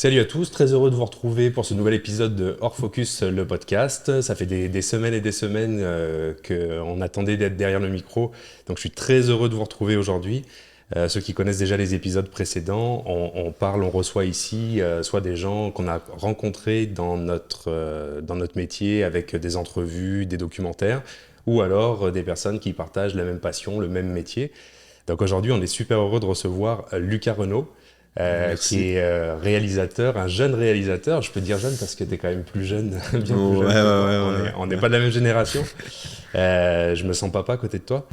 Salut à tous, très heureux de vous retrouver pour ce nouvel épisode de Hors Focus, le podcast. Ça fait des semaines et des semaines qu'on attendait d'être derrière le micro, donc je suis très heureux de vous retrouver aujourd'hui. Ceux qui connaissent déjà les épisodes précédents, on reçoit ici soit des gens qu'on a rencontrés dans notre métier avec des entrevues, des documentaires, ou alors des personnes qui partagent la même passion, le même métier. Donc aujourd'hui, on est super heureux de recevoir Lucas Renaud. Merci. Qui est réalisateur, un jeune réalisateur. Je peux dire jeune parce que tu es quand même plus jeune, bien plus Oh, ouais, jeune ouais, que moi. On ouais, n'est on n'est ouais. pas de la même génération. Je me sens papa à côté de toi.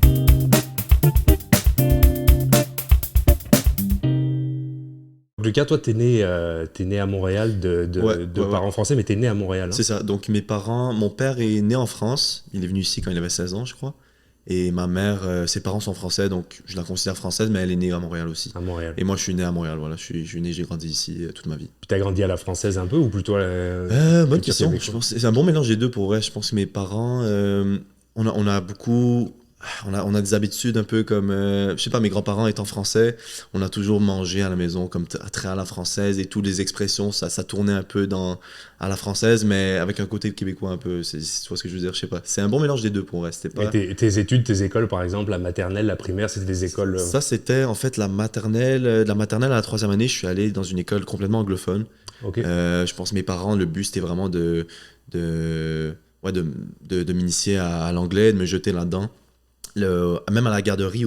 Lucas, toi, t'es né à Montréal Ouais, de ouais, ouais. parents français, mais t'es né à Montréal. Hein. C'est ça. Donc, mon père est né en France. Il est venu ici quand il avait 16 ans, je crois. Et ma mère, ses parents sont français, donc je la considère française, mais elle est née à Montréal aussi. À Montréal. Et moi, je suis né à Montréal, voilà. Je suis né, j'ai grandi ici toute ma vie. Puis t'as grandi à la française un peu ou plutôt Bonne petit question. Je québécois? pense que c'est un bon mélange des deux pour vrai. Je pense que mes parents, on a beaucoup, on a des habitudes un peu comme, je sais pas, mes grands-parents étant français, on a toujours mangé à la maison comme très à la française et toutes les expressions, ça tournait un peu à la française, mais avec un côté québécois un peu. Tu vois ce que je veux dire? Je sais pas. C'est un bon mélange des deux pour vrai. C'était Et pas. tes études, tes écoles, par exemple, la maternelle, la primaire, c'était des écoles. Ça, c'était en fait la maternelle. De la maternelle à la troisième année, je suis allé dans une école complètement anglophone. Ok. Je pense que mes parents, le but, c'était vraiment de, ouais, de m'initier à l'anglais, de me jeter là-dedans. Même à la garderie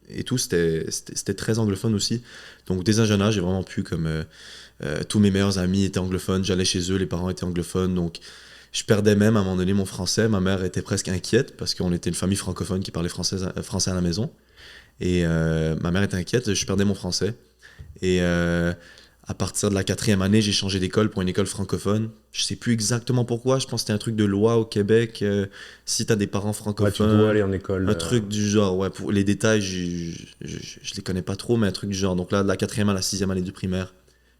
et tout, c'était très anglophone aussi. Donc, dès un jeune âge, j'ai vraiment pu, comme tous mes meilleurs amis étaient anglophones, j'allais chez eux, les parents étaient anglophones. Donc, je perdais même à un moment donné mon français. Ma mère était presque inquiète parce qu'on était une famille francophone qui parlait français à la maison. Et ma mère était inquiète, je perdais mon français. Et à partir de la quatrième année, j'ai changé d'école pour une école francophone. Je sais plus exactement pourquoi, je pense que c'était un truc de loi au Québec. Si t'as des parents Ouais, tu dois aller francophones, en école. un truc du genre, ouais, pour les détails, je les connais pas trop, mais un truc du genre. Donc là, de la quatrième à la sixième année du primaire,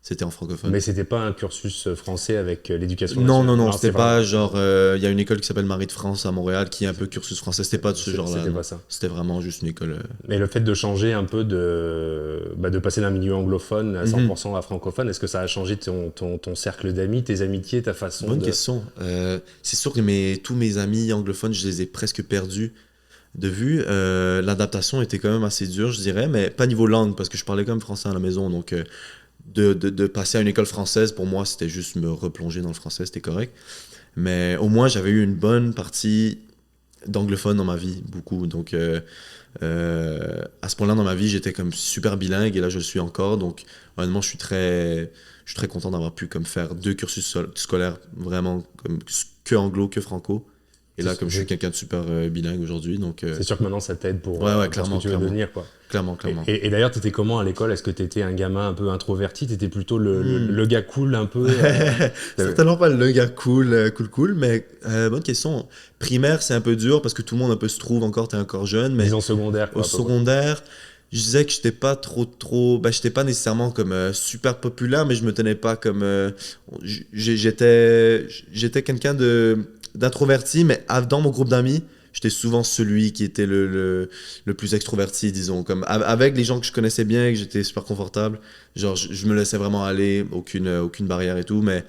c'était en francophone. Mais c'était pas un cursus français avec l'éducation Non, nationale. non, non, Non, c'est c'était vraiment. pas genre. Il y a une école qui s'appelle Marie de France à Montréal qui est un peu cursus français. C'était pas de ce genre-là, C'était pas non. ça. C'était vraiment juste une école. Mais le fait de changer un peu de passer d'un milieu anglophone à Mhm. 100% à francophone, est-ce que ça a changé ton cercle d'amis, tes amitiés, ta façon Bonne de. question. C'est sûr que tous mes amis anglophones, je les ai presque perdus de vue. L'adaptation était quand même assez dure, je dirais, mais pas niveau langue, parce que je parlais quand même français à la maison. Donc, de passer à une école française, pour moi, c'était juste me replonger dans le français, c'était correct. Mais au moins, j'avais eu une bonne partie d'anglophone dans ma vie, beaucoup. Donc, à ce point-là dans ma vie, j'étais comme super bilingue, et là, je le suis encore. Donc, honnêtement, je suis très content d'avoir pu comme faire deux cursus scolaires vraiment comme que anglo, que franco. Et là, comme je suis C'est quelqu'un de super bilingue aujourd'hui, donc c'est sûr que maintenant ça t'aide ouais, ouais, pour ce que clairement, tu veux clairement, devenir, quoi. clairement, clairement. Et d'ailleurs, t'étais comment à l'école? Est-ce que t'étais un gamin un peu introverti? T'étais plutôt Hmm. le gars cool un peu Certainement pas le gars cool, cool, cool, mais bonne question. Primaire, c'est un peu dur parce que tout le monde un peu se trouve encore, t'es encore jeune, mais disons secondaire, au quoi, à peu près. secondaire, je disais que j'étais pas trop, bah, j'étais pas nécessairement comme super populaire, mais je me tenais pas comme, j'étais quelqu'un d'introverti, mais dans mon groupe d'amis, j'étais souvent celui qui était le plus extroverti, disons, comme avec les gens que je connaissais bien et que j'étais super confortable, genre je me laissais vraiment aller, aucune barrière et tout, mais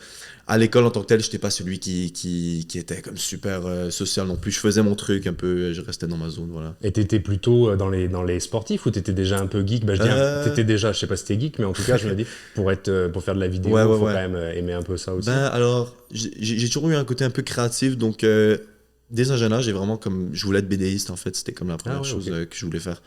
à l'école en tant que tel, j'étais pas celui qui était comme super social non plus. Je faisais mon truc un peu, je restais dans ma zone, voilà. Et t'étais plutôt dans les sportifs ou t'étais déjà un peu geek? Bah, je dis, Euh, t'étais déjà, je sais pas si t'es geek, mais en tout cas, je me dis, pour faire de la ouais, vidéo, ouais, faut quand ouais. même aimer un peu ça aussi. Ben alors, j'ai toujours eu un côté un peu créatif, donc dès un jeune âge, j'ai vraiment comme, je voulais être BDiste en fait, c'était comme la Ah première ouais, ok. chose que je voulais faire.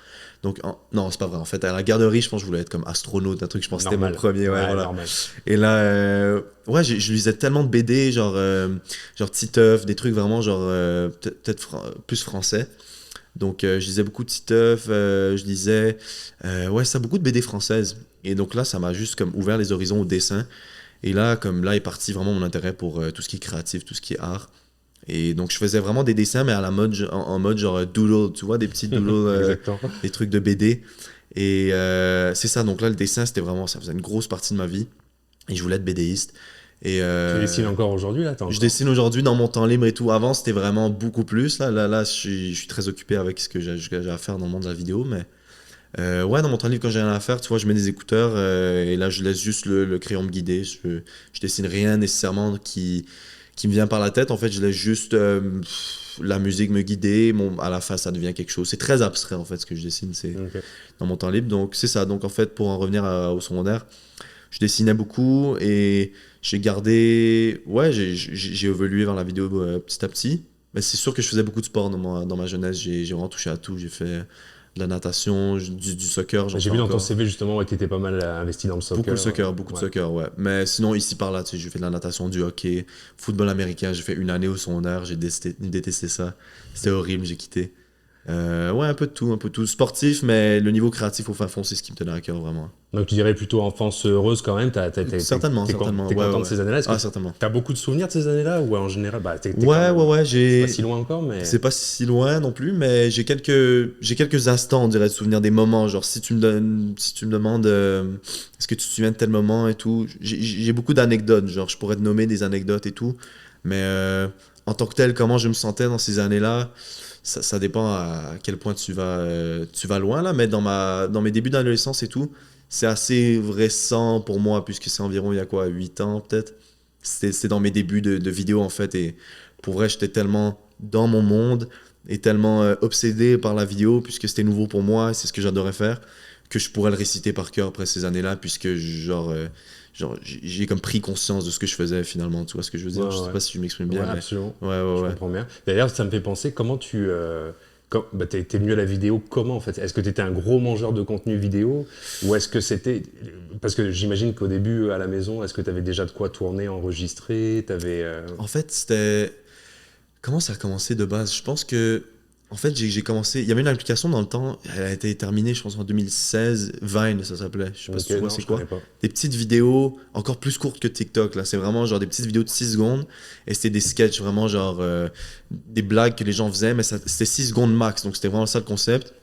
Donc non, c'est pas vrai. En fait, à la garderie, je pense que je voulais être comme astronaute, un truc. Je pense que c'était mon Normal. premier, ouais, Ouais, voilà. normal. Et là, ouais, je lisais tellement de BD, genre Titeuf, des trucs vraiment genre peut-être plus français. Donc, je lisais beaucoup de Titeuf, je lisais, ouais, ça, beaucoup de BD françaises. Et donc là, ça m'a juste comme ouvert les horizons au dessin. Et là, comme là est parti vraiment mon intérêt pour tout ce qui est créatif, tout ce qui est art. Et donc, je faisais vraiment des dessins, mais à la mode, en mode genre doodle, tu vois, des petits doodles, Exactement. des trucs de BD. Et c'est ça, donc là, le dessin, c'était vraiment, ça faisait une grosse partie de ma vie. Et je voulais être BDiste. Et Tu dessines encore aujourd'hui, là, t'as je encore? dessine aujourd'hui dans mon temps libre et tout. Avant, c'était vraiment beaucoup plus. Là, je suis très occupé avec ce que j'ai à faire dans le monde de la vidéo. Mais Ouais, dans mon temps libre, quand j'ai rien à faire, tu vois, je mets des écouteurs et là, je laisse juste le crayon me guider. Je dessine rien nécessairement qui me vient par la tête. En fait, je laisse juste la musique me guider. À la fin, ça devient quelque chose. C'est très abstrait, en fait, ce que je dessine, c'est Ok. dans mon temps libre. Donc, c'est ça. Donc, en fait, pour en revenir au secondaire, je dessinais beaucoup et j'ai gardé. Ouais, j'ai évolué vers la vidéo petit à petit. Mais c'est sûr que je faisais beaucoup de sport dans ma jeunesse. J'ai vraiment touché à tout. J'ai fait de la natation, du soccer, j'en J'ai fais vu dans ton encore. CV justement ouais, que tu étais pas mal investi dans le soccer. Beaucoup de Ouais. soccer, ouais. Mais sinon, ici par là, tu sais, j'ai fait de la natation, du hockey, football américain. J'ai fait une année au secondaire, j'ai détesté ça. C'était horrible, j'ai quitté. Ouais, un peu de tout, un peu de tout. Sportif, mais le niveau créatif au fin fond, c'est ce qui me tenait à cœur, vraiment. Donc tu dirais plutôt enfance heureuse quand même. Certainement, certainement. T'es Ouais, content ouais, de ouais. ces années-là. Est-ce que Ah, certainement. t'as beaucoup de souvenirs de ces années-là ou en général, bah, t'es quand Ouais, ouais, même, ouais, c'est pas si loin encore, mais C'est pas si loin non plus, mais j'ai quelques instants, on dirait, de souvenirs des moments. Genre, si tu me demandes, est-ce que tu te souviens de tel moment et tout, j'ai beaucoup d'anecdotes. Genre, je pourrais te nommer des anecdotes et tout, mais en tant que tel, comment je me sentais dans ces années-là, ça dépend à quel point tu vas loin là. Mais dans mes débuts d'adolescence et tout, c'est assez récent pour moi, puisque c'est environ il y a quoi, 8 ans peut-être. C'était dans mes débuts de vidéo en fait, et pour vrai, j'étais tellement dans mon monde et tellement obsédé par la vidéo, puisque c'était nouveau pour moi, c'est ce que j'adorais faire, que je pourrais le réciter par cœur après ces années-là, puisque genre j'ai comme pris conscience de ce que je faisais finalement, tu vois ce que je veux dire? ouais, Je sais ouais. pas si je m'exprime Ouais, bien, mais absolument. ouais, ouais, Je ouais. comprends bien. D'ailleurs, ça me fait penser comment bah, t'es venu à la vidéo comment en fait? Est-ce que t'étais un gros mangeur de contenu vidéo ou est-ce que c'était parce que j'imagine qu'au début à la maison, est-ce que t'avais déjà de quoi tourner, enregistrer, t'avais En fait, c'était... Comment ça a commencé de base? Je pense que, en fait, j'ai commencé. Il y avait une application dans le temps, elle a été terminée, je pense, en 2016. Vine, ça s'appelait. Je sais pas si Ok, tu vois non, c'est je connais quoi. pas. Des petites vidéos, encore plus courtes que TikTok, là. C'est vraiment genre des petites vidéos de 6 secondes. Et c'était des sketchs, vraiment genre des blagues que les gens faisaient, mais c'était 6 secondes max. Donc c'était vraiment ça le concept.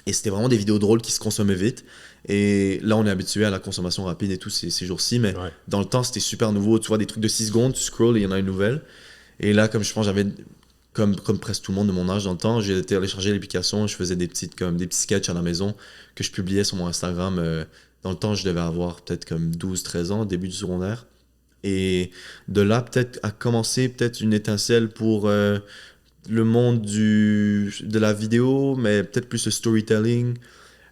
Et c'était vraiment des vidéos drôles qui se consommaient vite. Et là, on est habitué à la consommation rapide et tout ces jours-ci, mais Ouais. dans le temps, c'était super nouveau. Tu vois, des trucs de 6 secondes, tu scrolls et il y en a une nouvelle. Et là, comme je pense, comme presque tout le monde de mon âge dans le temps, j'ai téléchargé l'application, je faisais des petits sketchs à la maison que je publiais sur mon Instagram. Dans le temps, je devais avoir peut-être comme 12 13 ans, début du secondaire. Et de là, peut-être, a commencé peut-être une étincelle pour le monde de la vidéo, mais peut-être plus le storytelling.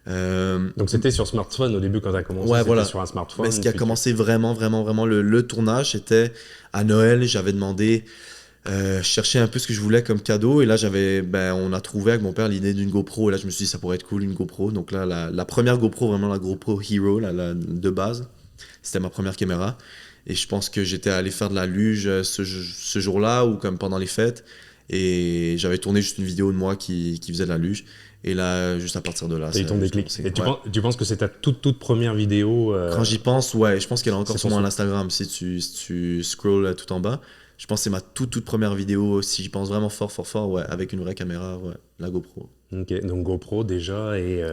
Euh, Donc c'était sur smartphone au début quand t'as commencé, ouais, c'était voilà. sur un Mais ce smartphone, qui a puis tu commencé vraiment, vraiment, vraiment le tournage, c'était à Noël, j'avais demandé je cherchais un peu ce que je voulais comme cadeau et là on a trouvé avec mon père l'idée d'une GoPro et là je me suis dit ça pourrait être cool une GoPro. Donc là la première GoPro, vraiment la GoPro Hero, de base, c'était ma première caméra et je pense que j'étais allé faire de la luge ce jour-là ou comme pendant les fêtes et j'avais tourné juste une vidéo de moi qui faisait de la luge et là juste à partir de là t'as eu ça ton a juste déclic. commencé. Et Ouais. tu penses que c'est ta toute première vidéo Quand j'y pense, ouais, je pense qu'elle est encore c'est sur ton mon Instagram si tu scrolls tout en bas. Je pense que c'est ma toute première vidéo, si j'y pense vraiment fort, fort, fort, ouais, avec une vraie caméra, ouais, la GoPro. Ok, donc GoPro déjà et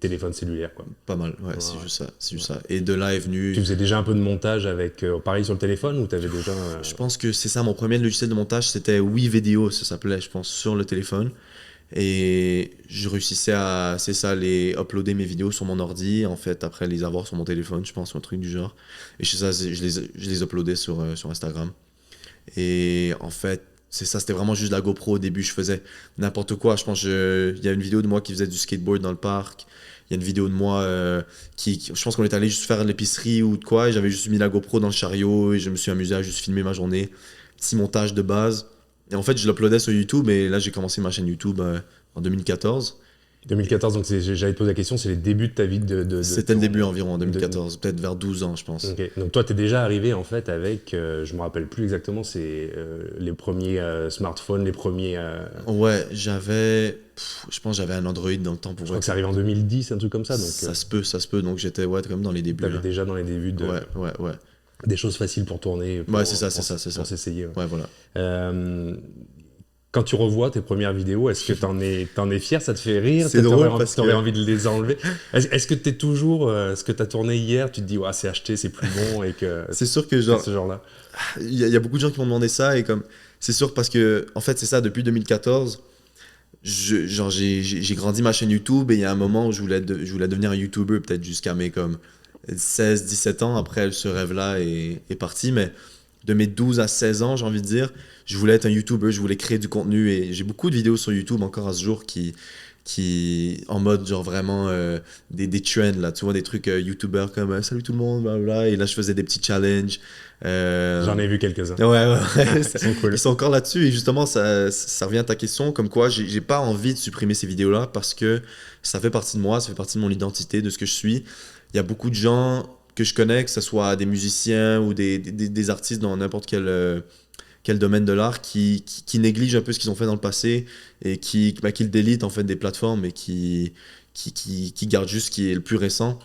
téléphone cellulaire quoi. Pas mal, ouais, Ouais, c'est juste ça, c'est ouais. juste ça. Et de là est Tu venu, faisais déjà un peu de montage avec pareil sur le téléphone ou t'avais déjà je pense que c'est ça, mon premier logiciel de montage, c'était WeVideo, ça s'appelait, je pense, sur le téléphone. Et je réussissais à, c'est ça, les uploader mes vidéos sur mon ordi, en fait, après les avoir sur mon téléphone, je pense, ou un truc du genre. Et je les uploadais sur Instagram. Et en fait, c'est ça, c'était vraiment juste la GoPro. Au début, je faisais n'importe quoi. Je pense il y a une vidéo de moi qui faisait du skateboard dans le parc. Il y a une vidéo de moi je pense qu'on est allé juste faire l'épicerie ou de quoi. Et j'avais juste mis la GoPro dans le chariot et je me suis amusé à juste filmer ma journée. Petit montage de base. Et en fait, je l'uploadais sur YouTube. Et là, j'ai commencé ma chaîne YouTube en 2014. 2014 donc j'allais te poser la question, c'est les débuts de ta vie C'était le début environ en de- 2014. Peut-être vers 12 ans, je pense. Ok. Donc toi, tu es déjà arrivé en fait avec, je me rappelle plus exactement, c'est les premiers smartphones, les premiers. Ouais, je pense que j'avais un Android dans le temps Je pour crois que ça arrive en 2010, un truc comme ça. Donc ça se peut. Donc j'étais ouais, quand même dans les débuts. t'avais Là. déjà dans les débuts Ouais, ouais, ouais. des choses faciles pour tourner, Ouais, c'est ça, pour s'essayer. Ouais. Ouais, voilà. Euh, Quand tu revois tes premières vidéos, est-ce que t'en es fier? Ça te fait rire? C'est drôle parce T'aurais que envie de les enlever? Est-ce que t'es toujours ce que t'as tourné hier, tu te dis ouais, c'est acheté, c'est plus bon et que c'est sûr que c'est genre ce genre-là? il y a beaucoup de gens qui m'ont demandé ça et comme c'est sûr parce que en fait c'est ça depuis 2014 j'ai grandi ma chaîne YouTube et il y a un moment où je voulais devenir un YouTuber, peut-être jusqu'à mes comme 16-17 ans. Après, ce rêve-là est parti, mais de mes 12 à 16 ans, j'ai envie de dire, je voulais être un YouTuber, je voulais créer du contenu et j'ai beaucoup de vidéos sur YouTube encore à ce jour qui en mode genre vraiment des trends là, tu vois, des trucs YouTuber comme salut tout le monde, blablabla, et là je faisais des petits challenges. J'en ai vu quelques-uns. Ouais, ouais, ouais. Ils sont cool. Ils sont encore là-dessus et justement ça revient à ta question, comme quoi j'ai pas envie de supprimer ces vidéos-là parce que ça fait partie de moi, ça fait partie de mon identité, de ce que je suis. Il y a beaucoup de gens que je connais, que ce soit des musiciens ou des artistes dans n'importe quel domaine de l'art qui négligent un peu ce qu'ils ont fait dans le passé et qui le délitent en fait des plateformes et qui gardent juste ce qui est le plus récent.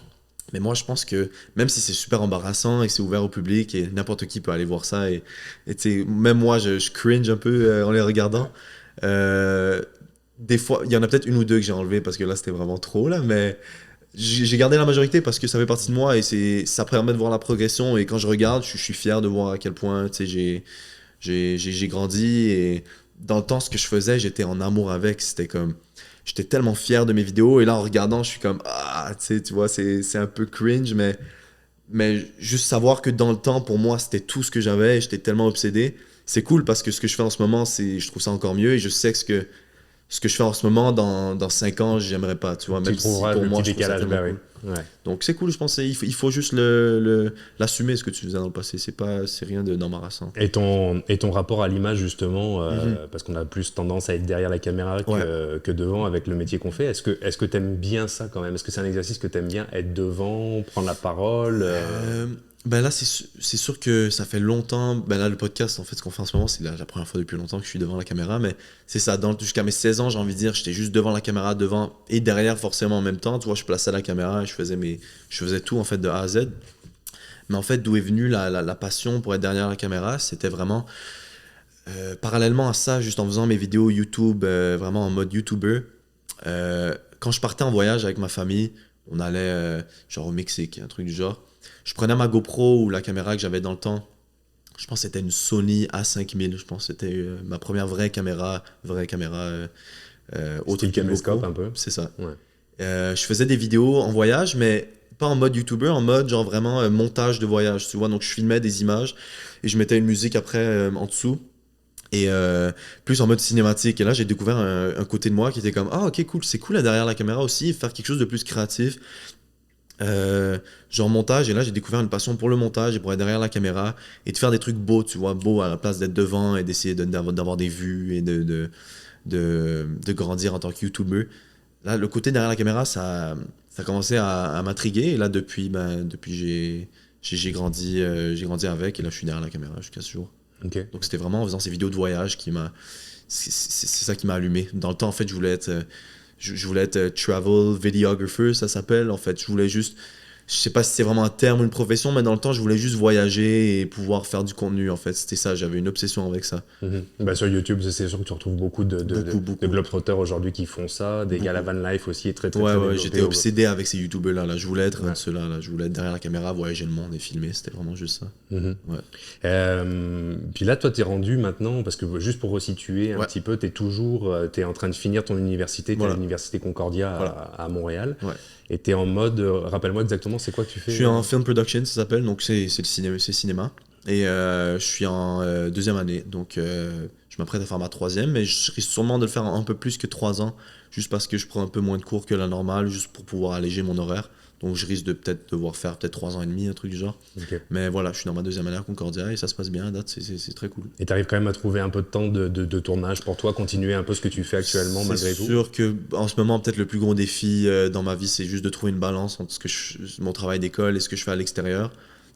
Mais moi, je pense que même si c'est super embarrassant et que c'est ouvert au public et n'importe qui peut aller voir ça, et tu sais, même moi, je cringe un peu en les regardant. Euh, des fois, il y en a peut-être une ou deux que j'ai enlevé parce que là, c'était vraiment trop, là, mais j'ai gardé la majorité parce que ça fait partie de moi et ça permet de voir la progression. Et quand je regarde, je suis fier de voir à quel point, tu sais, j'ai grandi et dans le temps, ce que je faisais, j'étais en amour avec. C'était comme j'étais tellement fier de mes vidéos et là en regardant je suis comme ah tu vois c'est un peu cringe mais juste savoir que dans le temps pour moi c'était tout ce que j'avais et j'étais tellement obsédé, c'est cool parce que ce que je fais en ce moment c'est je trouve ça encore mieux et je sais que ce que je fais en ce moment dans 5 ans j'aimerais pas, tu vois, Tu même si trouveras pour le moi petit je trouve ça décalage, tellement bah oui. cool. Ouais. Donc c'est cool, je pense il faut juste l'assumer ce que tu faisais dans le passé, c'est rien d'embarrassant. Et ton rapport à l'image, justement, Mhm. parce qu'on a plus tendance à être derrière la caméra Ouais. que devant avec le métier qu'on fait, est-ce que tu aimes bien ça quand même? Est-ce que c'est un exercice que tu aimes bien, être devant, prendre la parole Euh, ben là, c'est sûr que ça fait longtemps. Ben là, le podcast, en fait, ce qu'on fait en ce moment, c'est la première fois depuis longtemps que je suis devant la caméra. Mais c'est ça, jusqu'à mes 16 ans, j'ai envie de dire, j'étais juste devant la caméra, devant et derrière, forcément en même temps. Tu vois, je plaçais la caméra et je faisais tout, en fait, de A à Z. Mais en fait, d'où est venue la passion pour être derrière la caméra, c'était vraiment parallèlement à ça, juste en faisant mes vidéos YouTube, vraiment en mode YouTuber. Quand je partais en voyage avec ma famille, on allait genre au Mexique, un truc du genre. Je prenais ma GoPro ou la caméra que j'avais dans le temps. Je pense que c'était une Sony A5000. Je pense que c'était ma première vraie caméra autre style qu'une caméscope GoPro. un peu? C'est ça. Ouais. Je faisais des vidéos en voyage, mais pas en mode YouTuber, en mode genre vraiment montage de voyage, tu vois. Donc je filmais des images et je mettais une musique après en dessous et plus en mode cinématique. Et là, j'ai découvert un côté de moi qui était comme ah ok cool, c'est cool là derrière la caméra aussi, faire quelque chose de plus créatif. Genre montage, et là j'ai découvert une passion pour le montage et pour être derrière la caméra et de faire des trucs beaux, tu vois, beaux à la place d'être devant et d'essayer d'avoir des vues et de grandir en tant que YouTuber. Là, le côté derrière la caméra, ça a commencé à m'intriguer et là depuis j'ai grandi avec et là je suis derrière la caméra jusqu'à ce jour. Ok. Donc c'était vraiment en faisant ces vidéos de voyage c'est ça qui m'a allumé. Dans le temps, en fait, je voulais être travel videographer, ça s'appelle. En fait, je voulais juste, je sais pas si c'est vraiment un terme ou une profession, mais dans le temps, je voulais juste voyager et pouvoir faire du contenu. En fait, c'était ça. J'avais une obsession avec ça. Mhm. Bah, sur YouTube, c'est sûr que tu retrouves beaucoup Beaucoup, de beaucoup. globetrotters aujourd'hui qui font ça. Des gars, la Beaucoup. van life aussi est très très Ouais, très ouais, développé. j'étais obsédé avec ces youtubeurs là. Je voulais être un Ouais. de ceux-là. Là. Je voulais être derrière la caméra, voyager le monde et filmer. C'était vraiment juste ça. Mhm. Ouais. Puis là, toi, t'es rendu maintenant, parce que juste pour resituer un Ouais. petit peu, t'es en train de finir ton université, t'es Voilà. à l'université Concordia Voilà. à Montréal, Ouais. et t'es en mode, rappelle-moi exactement, c'est quoi que tu fais? Je suis en film production, ça s'appelle. Donc c'est le cinéma. Et je suis en deuxième année. Donc je m'apprête à faire ma troisième, mais je risque sûrement de le faire en un peu plus que 3 ans, juste parce que je prends un peu moins de cours que la normale, juste pour pouvoir alléger mon horaire. Donc je risque de peut-être devoir faire peut-être 3 ans et demi, un truc du genre. Ok. Mais voilà, je suis dans ma deuxième année à Concordia et ça se passe bien à date, c'est très cool. Et t'arrives quand même à trouver un peu de temps de tournage pour toi, continuer un peu ce que tu fais actuellement malgré C'est tout? sûr que en ce moment, peut-être le plus gros défi dans ma vie, c'est juste de trouver une balance entre mon travail d'école et ce que je fais à l'extérieur.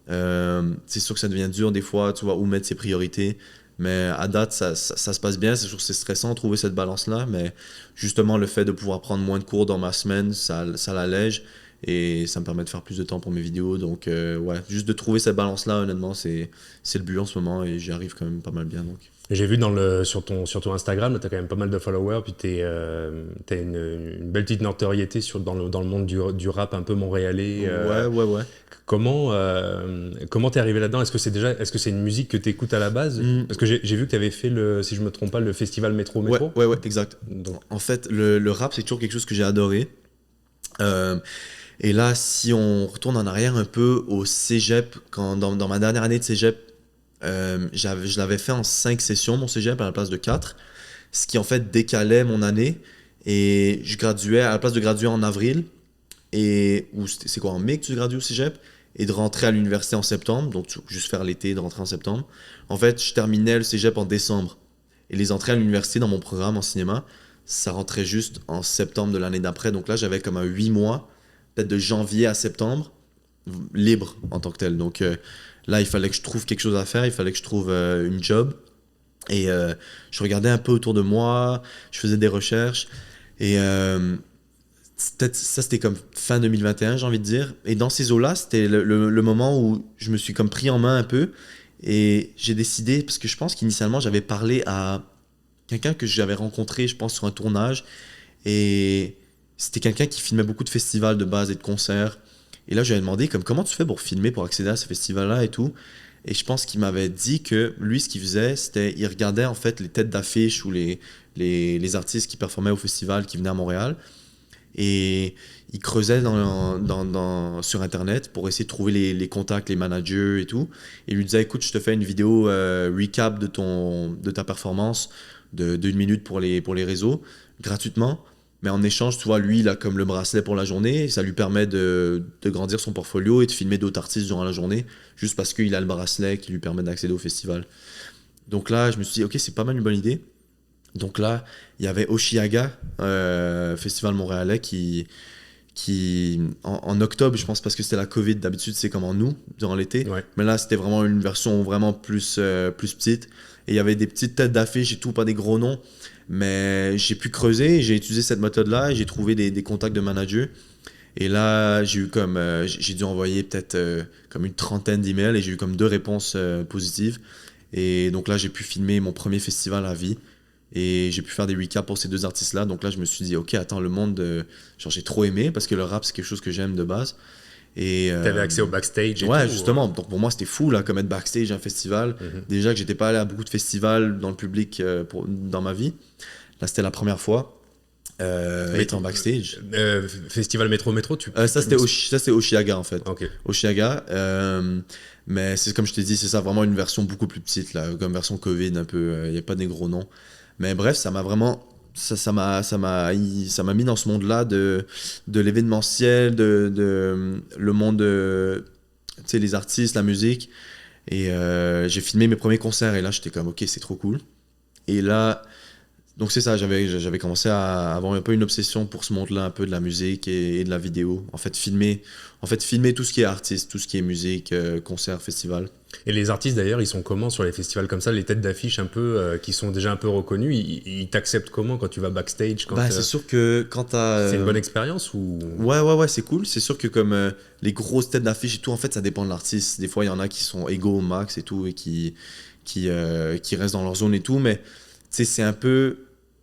C'est sûr que ça devient dur des fois, tu vois, où mettre ses priorités. Mais à date, ça se passe bien. C'est sûr que c'est stressant de trouver cette balance-là. Mais justement, le fait de pouvoir prendre moins de cours dans ma semaine, ça l'allège. et ça me permet de faire plus de temps pour mes vidéos. Donc, ouais, juste de trouver cette balance-là, honnêtement, c'est le but en ce moment et j'y arrive quand même pas mal bien. Donc. Et j'ai vu sur ton Instagram, tu as quand même pas mal de followers, puis tu as une belle petite notoriété dans le monde du rap un peu montréalais. Ouais. Comment t'es arrivé là-dedans? Est-ce que c'est une musique que tu écoutes à la base? Parce que j'ai vu que tu avais fait, si je me trompe pas, le festival Métro Métro. Ouais, exact. Donc, En fait, le rap, c'est toujours quelque chose que j'ai adoré. Et là, si on retourne en arrière un peu au cégep, dans ma dernière année de cégep, je l'avais fait en 5 sessions, mon cégep, à la place de 4, ce qui en fait décalait mon année. Et je graduais, à la place de graduer en avril, ou c'est quoi, en mai que tu gradues au cégep, et de rentrer à l'université en septembre, donc juste faire l'été, de rentrer en septembre. En fait, je terminais le cégep en décembre. Et les entrées à l'université dans mon programme en cinéma, ça rentrait juste en septembre de l'année d'après. Donc là, j'avais comme un 8 mois, peut-être de janvier à septembre, libre en tant que tel. Donc là, il fallait que je trouve quelque chose à faire, il fallait que je trouve une job. Et je regardais un peu autour de moi, je faisais des recherches. Et c'était comme fin 2021, j'ai envie de dire. Et dans ces eaux-là, c'était le moment où je me suis comme pris en main un peu. Et j'ai décidé, parce que je pense qu'initialement, j'avais parlé à quelqu'un que j'avais rencontré, je pense, sur un tournage. Et c'était quelqu'un qui filmait beaucoup de festivals de base et de concerts. Et là, j'avais demandé comme, comment tu fais pour filmer, pour accéder à ces festivals-là et tout. Et je pense qu'il m'avait dit que lui, ce qu'il faisait, c'était il regardait en fait les têtes d'affiche ou les artistes qui performaient au festival, qui venaient à Montréal. Et il creusait sur Internet pour essayer de trouver les contacts, les managers et tout. Et il lui disait, écoute, je te fais une vidéo recap de ta performance d'1 minute pour les réseaux, gratuitement. Mais en échange, tu vois, lui, il a comme le bracelet pour la journée. Et ça lui permet de grandir son portfolio et de filmer d'autres artistes durant la journée, juste parce qu'il a le bracelet qui lui permet d'accéder au festival. Donc là, je me suis dit, ok, c'est pas mal une bonne idée. Donc là, il y avait Oshiaga, festival montréalais, qui en octobre, je pense, parce que c'était la Covid, d'habitude c'est comme en août, durant l'été. ouais. Mais là, c'était vraiment une version vraiment plus petite. Et il y avait des petites têtes d'affiche et tout, pas des gros noms. Mais j'ai pu creuser, j'ai utilisé cette méthode-là, et j'ai trouvé des contacts de managers. Et là, j'ai dû envoyer peut-être comme une trentaine d'emails et j'ai eu comme 2 réponses positives. Et donc là, j'ai pu filmer mon premier festival à vie. Et j'ai pu faire des recaps pour ces 2 artistes-là. Donc là, je me suis dit, ok, attends, le monde, genre, j'ai trop aimé parce que le rap, c'est quelque chose que j'aime de base. Et T'avais accès au backstage et ouais, tout, justement. Donc pour moi, c'était fou, là, comme être backstage à un festival. Déjà que j'étais pas allé à beaucoup de festivals dans le public dans ma vie. Là, c'était la première fois. Être en backstage. Festival Métro Métro, Ça, c'était Oshiaga, en fait. Ok. Oshiaga. Mais c'est comme je t'ai dit, c'est ça, vraiment une version beaucoup plus petite, là, comme version Covid, un peu. Il n'y a pas des gros noms. Mais bref, ça m'a vraiment. Ça m'a mis dans ce monde-là de l'événementiel, le monde de. Tu sais, les artistes, la musique. Et j'ai filmé mes premiers concerts, et là, j'étais comme, ok, c'est trop cool. Et là. Donc c'est ça, j'avais commencé à avoir un peu une obsession pour ce monde-là, un peu de la musique et de la vidéo. En fait, filmer tout ce qui est artiste, tout ce qui est musique, concert, festival. Et les artistes d'ailleurs, ils sont comment sur les festivals comme ça, les têtes d'affiche un peu qui sont déjà un peu reconnues, ils t'acceptent comment quand tu vas backstage C'est sûr que quand t'as... C'est une bonne expérience ou... Ouais, c'est cool. C'est sûr que comme les grosses têtes d'affiche et tout, en fait, ça dépend de l'artiste. Des fois, il y en a qui sont égaux au max et tout et qui restent dans leur zone et tout, mais tu sais, c'est un peu...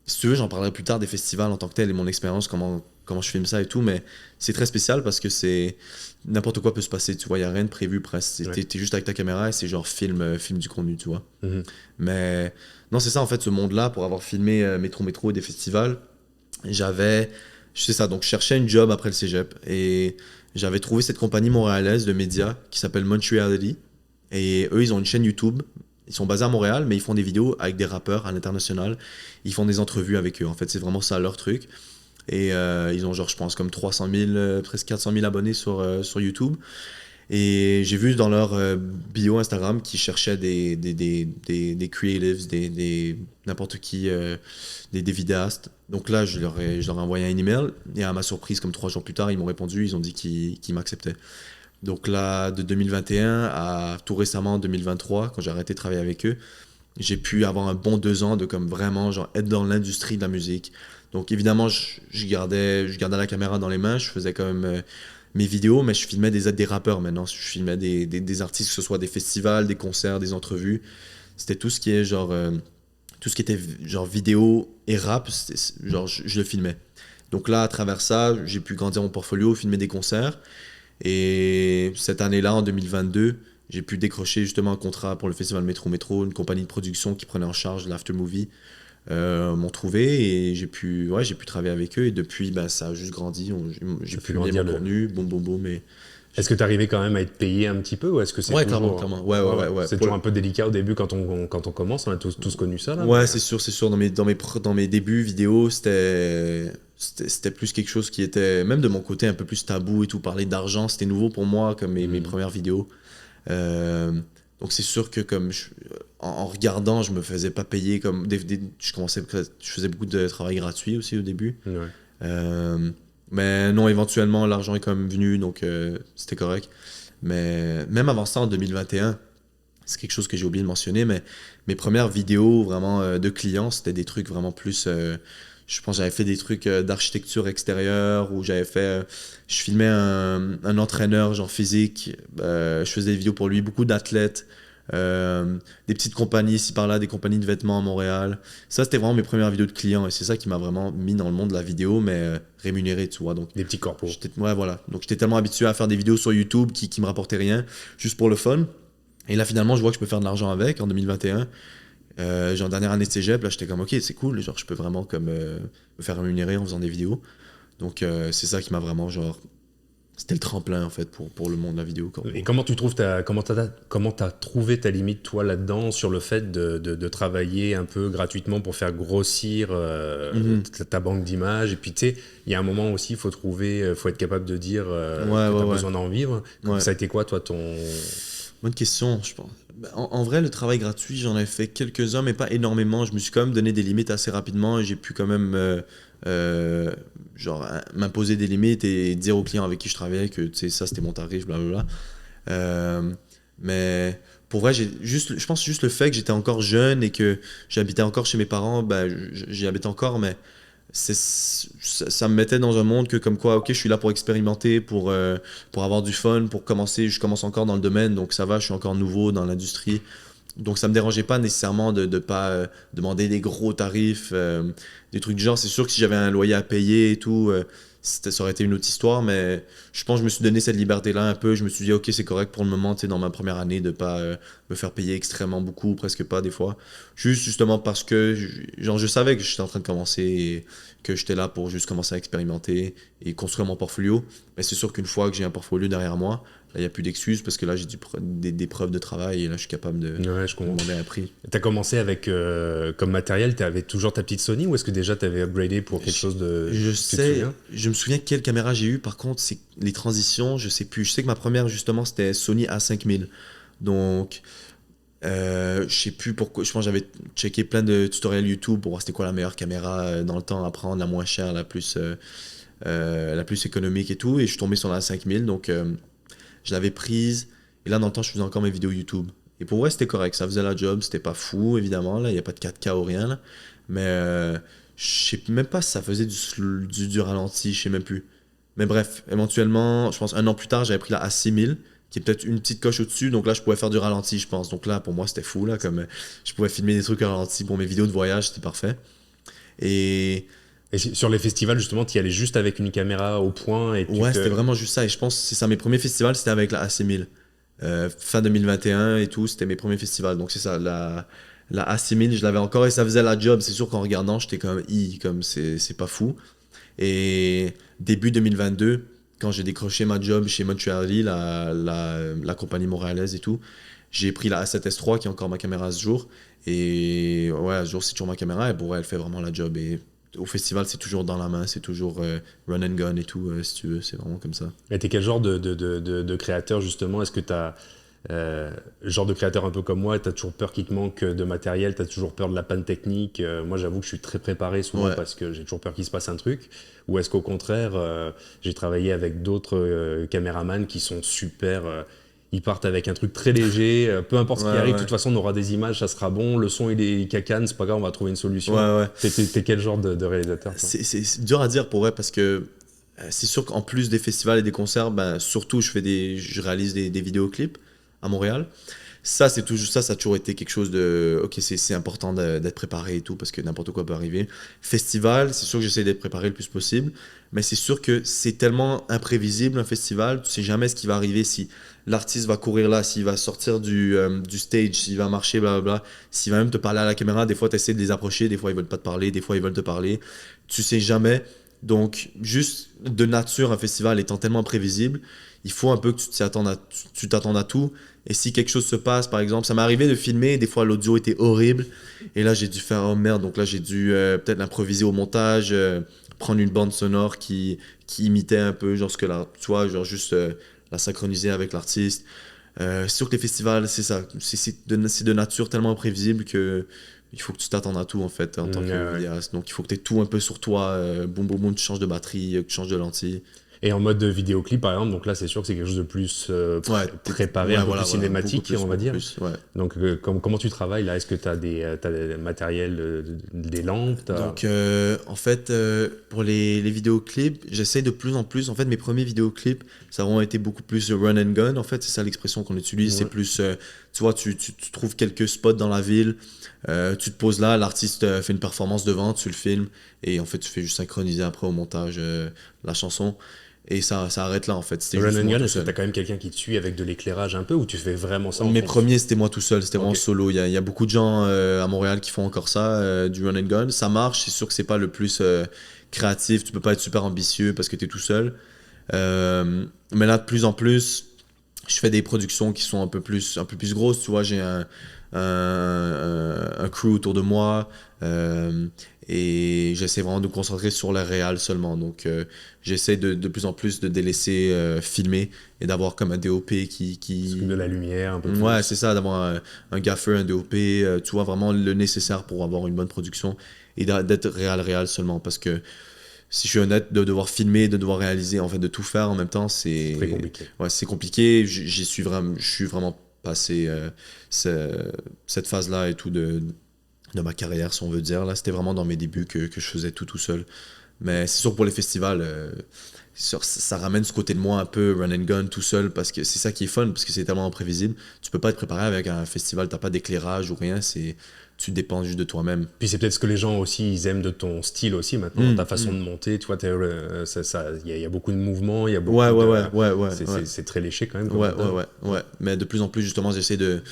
Si tu veux, j'en parlerai plus tard des festivals en tant que tel et mon expérience, comment je filme ça et tout, mais c'est très spécial parce que c'est n'importe quoi peut se passer, tu vois, il n'y a rien de prévu presque. T'es juste avec ta caméra et c'est genre film du contenu, tu vois. Mais non, c'est ça en fait, ce monde-là, pour avoir filmé Métro et des festivals, c'est ça, donc je cherchais une job après le cégep et j'avais trouvé cette compagnie montréalaise de médias qui s'appelle Montreality et eux, ils ont une chaîne YouTube. Ils sont basés à Montréal, mais ils font des vidéos avec des rappeurs à l'international. Ils font des entrevues avec eux. En fait, c'est vraiment ça leur truc. Et ils ont genre, je pense, comme 300 000, presque 400 000 abonnés sur YouTube. Et j'ai vu dans leur bio Instagram qu'ils cherchaient des creatives, n'importe qui, des vidéastes. Donc là, je leur ai envoyé un email. Et à ma surprise, comme 3 jours plus tard, ils m'ont répondu. Ils ont dit qu'ils m'acceptaient. Donc là, de 2021 à tout récemment 2023, quand j'ai arrêté de travailler avec eux, j'ai pu avoir un bon 2 ans de comme vraiment genre être dans l'industrie de la musique. Donc évidemment, je gardais la caméra dans les mains, je faisais quand même mes vidéos, mais je filmais des rappeurs maintenant. Je filmais des artistes, que ce soit des festivals, des concerts, des entrevues. C'était tout ce qui est genre... tout ce qui était genre vidéo et rap, genre je le filmais. Donc là, à travers ça, j'ai pu grandir mon portfolio, filmer des concerts. Et cette année-là, en 2022, j'ai pu décrocher justement un contrat pour le festival Métro Métro, une compagnie de production qui prenait en charge l'aftermovie. M'ont trouvé et j'ai pu travailler avec eux. Et depuis, ben, ça a juste grandi. J'ai pu publier mon contenu, boum, boum, boum. Et est-ce que tu arrivais quand même à être payé un petit peu ou est-ce que c'est ouais, toujours... clairement. Ouais. C'est toujours un peu délicat au début quand on commence, on a tous connu ça là. Ouais, Mais... c'est sûr. Dans mes débuts vidéo, c'était plus quelque chose qui était, même de mon côté, un peu plus tabou et tout. Parler d'argent, c'était nouveau pour moi, comme mes premières vidéos. Donc c'est sûr que en regardant, je me faisais pas payer comme je faisais beaucoup de travail gratuit aussi au début. Ouais. Mais non, éventuellement l'argent est quand même venu, donc c'était correct. Mais même avant ça, en 2021, c'est quelque chose que j'ai oublié de mentionner, mais mes premières vidéos vraiment de clients, c'était des trucs vraiment plus... je pense que j'avais fait des trucs d'architecture extérieure, où je filmais un entraîneur genre physique, je faisais des vidéos pour lui, beaucoup d'athlètes, des petites compagnies ici par là, des compagnies de vêtements à Montréal. Ça, c'était vraiment mes premières vidéos de clients, et c'est ça qui m'a vraiment mis dans le monde de la vidéo, mais rémunéré, tu vois. Donc, des petits corpos. Ouais, voilà. Donc j'étais tellement habitué à faire des vidéos sur YouTube qui me rapportaient rien, juste pour le fun. Et là, finalement, je vois que je peux faire de l'argent avec en 2021. Genre dernière année de cégep, là j'étais comme ok, c'est cool, genre je peux vraiment comme me faire rémunérer en faisant des vidéos. Donc c'est ça qui m'a vraiment genre, c'était le tremplin en fait pour le monde de la vidéo. Et comment tu trouves comment t'as trouvé ta limite toi là-dedans sur le fait de travailler un peu gratuitement pour faire grossir ta banque d'images. Et puis tu sais, il y a un moment aussi, il faut être capable de dire que t'as besoin d'en vivre. Ça a été quoi toi ton... Bonne question, je pense. En vrai, le travail gratuit, j'en ai fait quelques-uns, mais pas énormément. Je me suis quand même donné des limites assez rapidement et j'ai pu quand même genre m'imposer des limites et dire aux clients avec qui je travaillais que ça c'était mon tarif, blablabla. Mais pour vrai, je pense juste le fait que j'étais encore jeune et que j'habitais encore chez mes parents, ben, j'y habitais encore, mais ça me mettait dans un monde que comme quoi, ok, je suis là pour expérimenter, pour avoir du fun, pour commencer, je commence encore dans le domaine, donc ça va, je suis encore nouveau dans l'industrie. Donc ça me dérangeait pas nécessairement de pas demander des gros tarifs, des trucs du genre. C'est sûr que si j'avais un loyer à payer et tout, ça aurait été une autre histoire, mais je pense que je me suis donné cette liberté-là un peu. Je me suis dit, ok, c'est correct pour le moment, tu sais, dans ma première année, de pas me faire payer extrêmement beaucoup, presque pas des fois. Justement parce que genre, je savais que j'étais en train de commencer et que j'étais là pour juste commencer à expérimenter et construire mon portfolio. Mais c'est sûr qu'une fois que j'ai un portfolio derrière moi, là, il n'y a plus d'excuses parce que là, j'ai des preuves de travail et là, je suis capable de demander un prix. Tu as commencé avec, comme matériel, tu avais toujours ta petite Sony ou est-ce que déjà tu avais upgradé pour quelque chose de... Je me souviens quelle caméra j'ai eu. Par contre, c'est les transitions, je sais plus. Je sais que ma première, justement, c'était Sony A5000. Donc, je sais plus pourquoi. Je pense que j'avais checké plein de tutoriels YouTube pour voir c'était quoi la meilleure caméra dans le temps à prendre, la moins chère, la plus économique et tout. Et je suis tombé sur la A5000. Donc, je l'avais prise. Et là, dans le temps, je faisais encore mes vidéos YouTube. Et pour vrai, c'était correct. Ça faisait la job. C'était pas fou, évidemment. Là, il n'y a pas de 4K ou rien. Là. Mais je sais même pas si ça faisait du ralenti. Je sais même plus. Mais bref, éventuellement, je pense un an plus tard, j'avais pris la A6000, qui est peut-être une petite coche au-dessus. Donc là, je pouvais faire du ralenti, je pense. Donc là, pour moi, c'était fou. Là, comme je pouvais filmer des trucs à ralenti pour mes vidéos de voyage. C'était parfait. Et sur les festivals, justement, tu y allais juste avec une caméra au point et c'était vraiment juste ça. Et je pense que c'est ça. Mes premiers festivals, c'était avec la A6000. Fin 2021 et tout, c'était mes premiers festivals. Donc c'est ça, la A6000, je l'avais encore et ça faisait la job. C'est sûr qu'en regardant, j'étais comme c'est pas fou. Et début 2022, quand j'ai décroché ma job chez Montreal, la compagnie montréalaise et tout, j'ai pris la A7S3 qui est encore ma caméra à ce jour. Et ouais, à ce jour, c'est toujours ma caméra et pour elle fait vraiment la job. Et au festival, c'est toujours dans la main, c'est toujours run and gun et tout, si tu veux, c'est vraiment comme ça. Et t'es quel genre de créateur, justement? Est-ce que t'as genre de créateur un peu comme moi, t'as toujours peur qu'il te manque de matériel, t'as toujours peur de la panne technique? Moi, j'avoue que je suis très préparé souvent parce que j'ai toujours peur qu'il se passe un truc. Ou est-ce qu'au contraire, j'ai travaillé avec d'autres caméramans qui sont super... ils partent avec un truc très léger, peu importe ce qui arrive, de toute façon on aura des images, ça sera bon, le son il est cacane, c'est pas grave, on va trouver une solution. T'es quel genre de réalisateur? C'est dur à dire pour vrai parce que c'est sûr qu'en plus des festivals et des concerts, ben, surtout je réalise des vidéoclips à Montréal. Ça, c'est toujours ça, ça a toujours été quelque chose de. Ok, c'est important d'être préparé et tout, parce que n'importe quoi peut arriver. Festival, c'est sûr que j'essaie d'être préparé le plus possible, mais c'est sûr que c'est tellement imprévisible un festival, tu sais jamais ce qui va arriver, si l'artiste va courir là, s'il va sortir du stage, s'il va marcher, blablabla, s'il va même te parler à la caméra. Des fois, tu essaies de les approcher, des fois, ils veulent pas te parler, des fois, ils veulent te parler. Tu sais jamais. Donc, juste de nature, un festival étant tellement imprévisible, il faut un peu que tu t'attendes à tout. Et si quelque chose se passe, par exemple, ça m'est arrivé de filmer, des fois l'audio était horrible, et là j'ai dû faire, oh merde, donc là j'ai dû peut-être l'improviser au montage, prendre une bande sonore qui imitait un peu, genre ce que là, tu vois, genre juste la synchroniser avec l'artiste. C'est sûr que les festivals, c'est ça, c'est de nature tellement imprévisible que il faut que tu t'attendes à tout en fait en tant que Ouais. vidéaste. Donc il faut que tu aies tout un peu sur toi, boum boum boum, tu changes de batterie, tu changes de lentille. Et en mode vidéoclip, par exemple, donc là, c'est sûr que c'est quelque chose de plus Ouais, préparé, ouais, un peu voilà, plus voilà, cinématique, on va beaucoup dire. plus, ouais. Donc, comment tu travailles là? Est-ce que tu as t'as des matériels, des lampes Donc, en fait, pour les vidéoclips, j'essaie de plus en plus. En fait, mes premiers vidéoclips, ça a vraiment été beaucoup plus run and gun. En fait, c'est ça l'expression qu'on utilise. C'est Ouais. plus, tu vois, tu trouves quelques spots dans la ville, tu te poses là, l'artiste fait une performance devant, tu le filmes, et en fait, tu fais juste synchroniser après au montage la chanson. Et ça arrête là, en fait. C'était Run juste and moi gun, tout est-ce que tu seul. as quand même quelqu'un qui te suit avec de l'éclairage un peu ou tu fais vraiment ça en Mes fonction? premiers, c'était moi tout seul, c'était vraiment Ok. solo. Il y a beaucoup de gens à Montréal qui font encore ça, du run and gun. Ça marche, c'est sûr que c'est pas le plus créatif, tu peux pas être super ambitieux parce que tu es tout seul. Mais là, de plus en plus, je fais des productions qui sont un peu plus grosses. Tu vois, j'ai un crew autour de moi et j'essaie vraiment de me concentrer sur le réal seulement. Donc, j'essaie de plus en plus de délaisser filmer et d'avoir comme un DOP De la lumière un peu Ouais, plus. c'est ça, d'avoir un gaffeur, un DOP, tu vois, vraiment le nécessaire pour avoir une bonne production et d'être réal seulement. Parce que si je suis honnête, de devoir filmer, de devoir réaliser, en fait, de tout faire en même temps, Très compliqué. ouais, c'est compliqué. Je suis vraiment passé cette phase-là et tout de ma carrière, si on veut dire. Là, c'était vraiment dans mes débuts que je faisais tout seul. Mais c'est sûr pour les festivals, ça ramène ce côté de moi un peu run and gun tout seul parce que c'est ça qui est fun, parce que c'est tellement imprévisible. Tu peux pas être préparé avec un festival, t'as pas d'éclairage ou rien, tu dépends juste de toi-même. Puis c'est peut-être ce que les gens aussi, ils aiment de ton style aussi maintenant, dans ta façon de Mm. monter. Tu vois, il y a beaucoup de mouvements, il y a beaucoup Ouais, ouais, de... ouais, ouais, ouais, ouais. C'est très léché quand même comme Ouais, ouais, méthode. ouais, ouais. Mais de plus en plus, justement, j'essaie de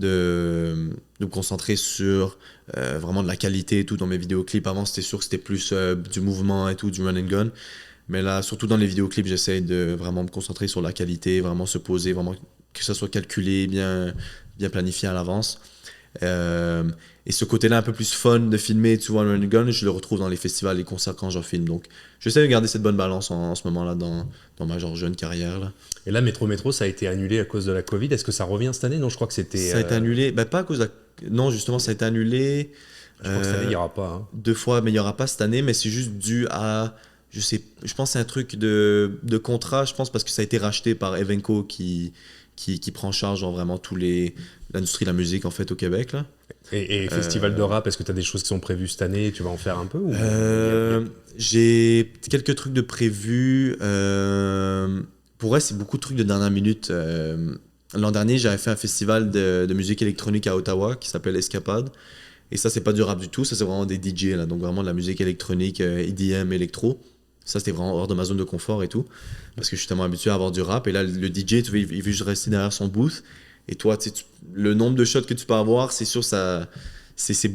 me concentrer sur vraiment de la qualité et tout dans mes vidéoclips. Avant, c'était sûr que c'était plus du mouvement et tout, du run and gun. Mais là, surtout dans les vidéoclips, j'essaie de vraiment me concentrer sur la qualité, vraiment se poser, vraiment que ça soit calculé, bien planifié à l'avance. Euh, et ce côté-là un peu plus fun de filmer, tu vois, le run and gun, je le retrouve dans les festivals, les concerts quand j'en filme. Donc, j'essaie de garder cette bonne balance en ce moment-là dans ma genre jeune carrière, là. Et là, Métro, ça a été annulé à cause de la Covid. Est-ce que ça revient cette année? Non, je crois que c'était... Ça a été annulé, ben pas à cause de Non, justement, ça a été annulé je crois que cette année, il n'y aura pas. Hein. 2 fois, mais il n'y aura pas cette année, mais c'est juste dû à... Je pense que c'est un truc de contrat, je pense, parce que ça a été racheté par Evenco qui prend en charge genre, vraiment l'industrie de la musique en fait au Québec, là. Et festival de rap, est-ce que tu as des choses qui sont prévues cette année? Tu vas en faire un peu ou... J'ai quelques trucs de prévus. Pour vrai, c'est beaucoup de trucs de dernière minute. L'an dernier, j'avais fait un festival de musique électronique à Ottawa qui s'appelle Escapade. Et ça, c'est pas du rap du tout. Ça, c'est vraiment des DJ, là. Donc, vraiment de la musique électronique, EDM, électro. Ça, c'était vraiment hors de ma zone de confort et tout. Parce que je suis tellement habitué à avoir du rap. Et là, le DJ, tu vois, il veut juste rester derrière son booth. Et toi, tu sais, le nombre de shots que tu peux avoir, c'est sûr, ça. C'est c'est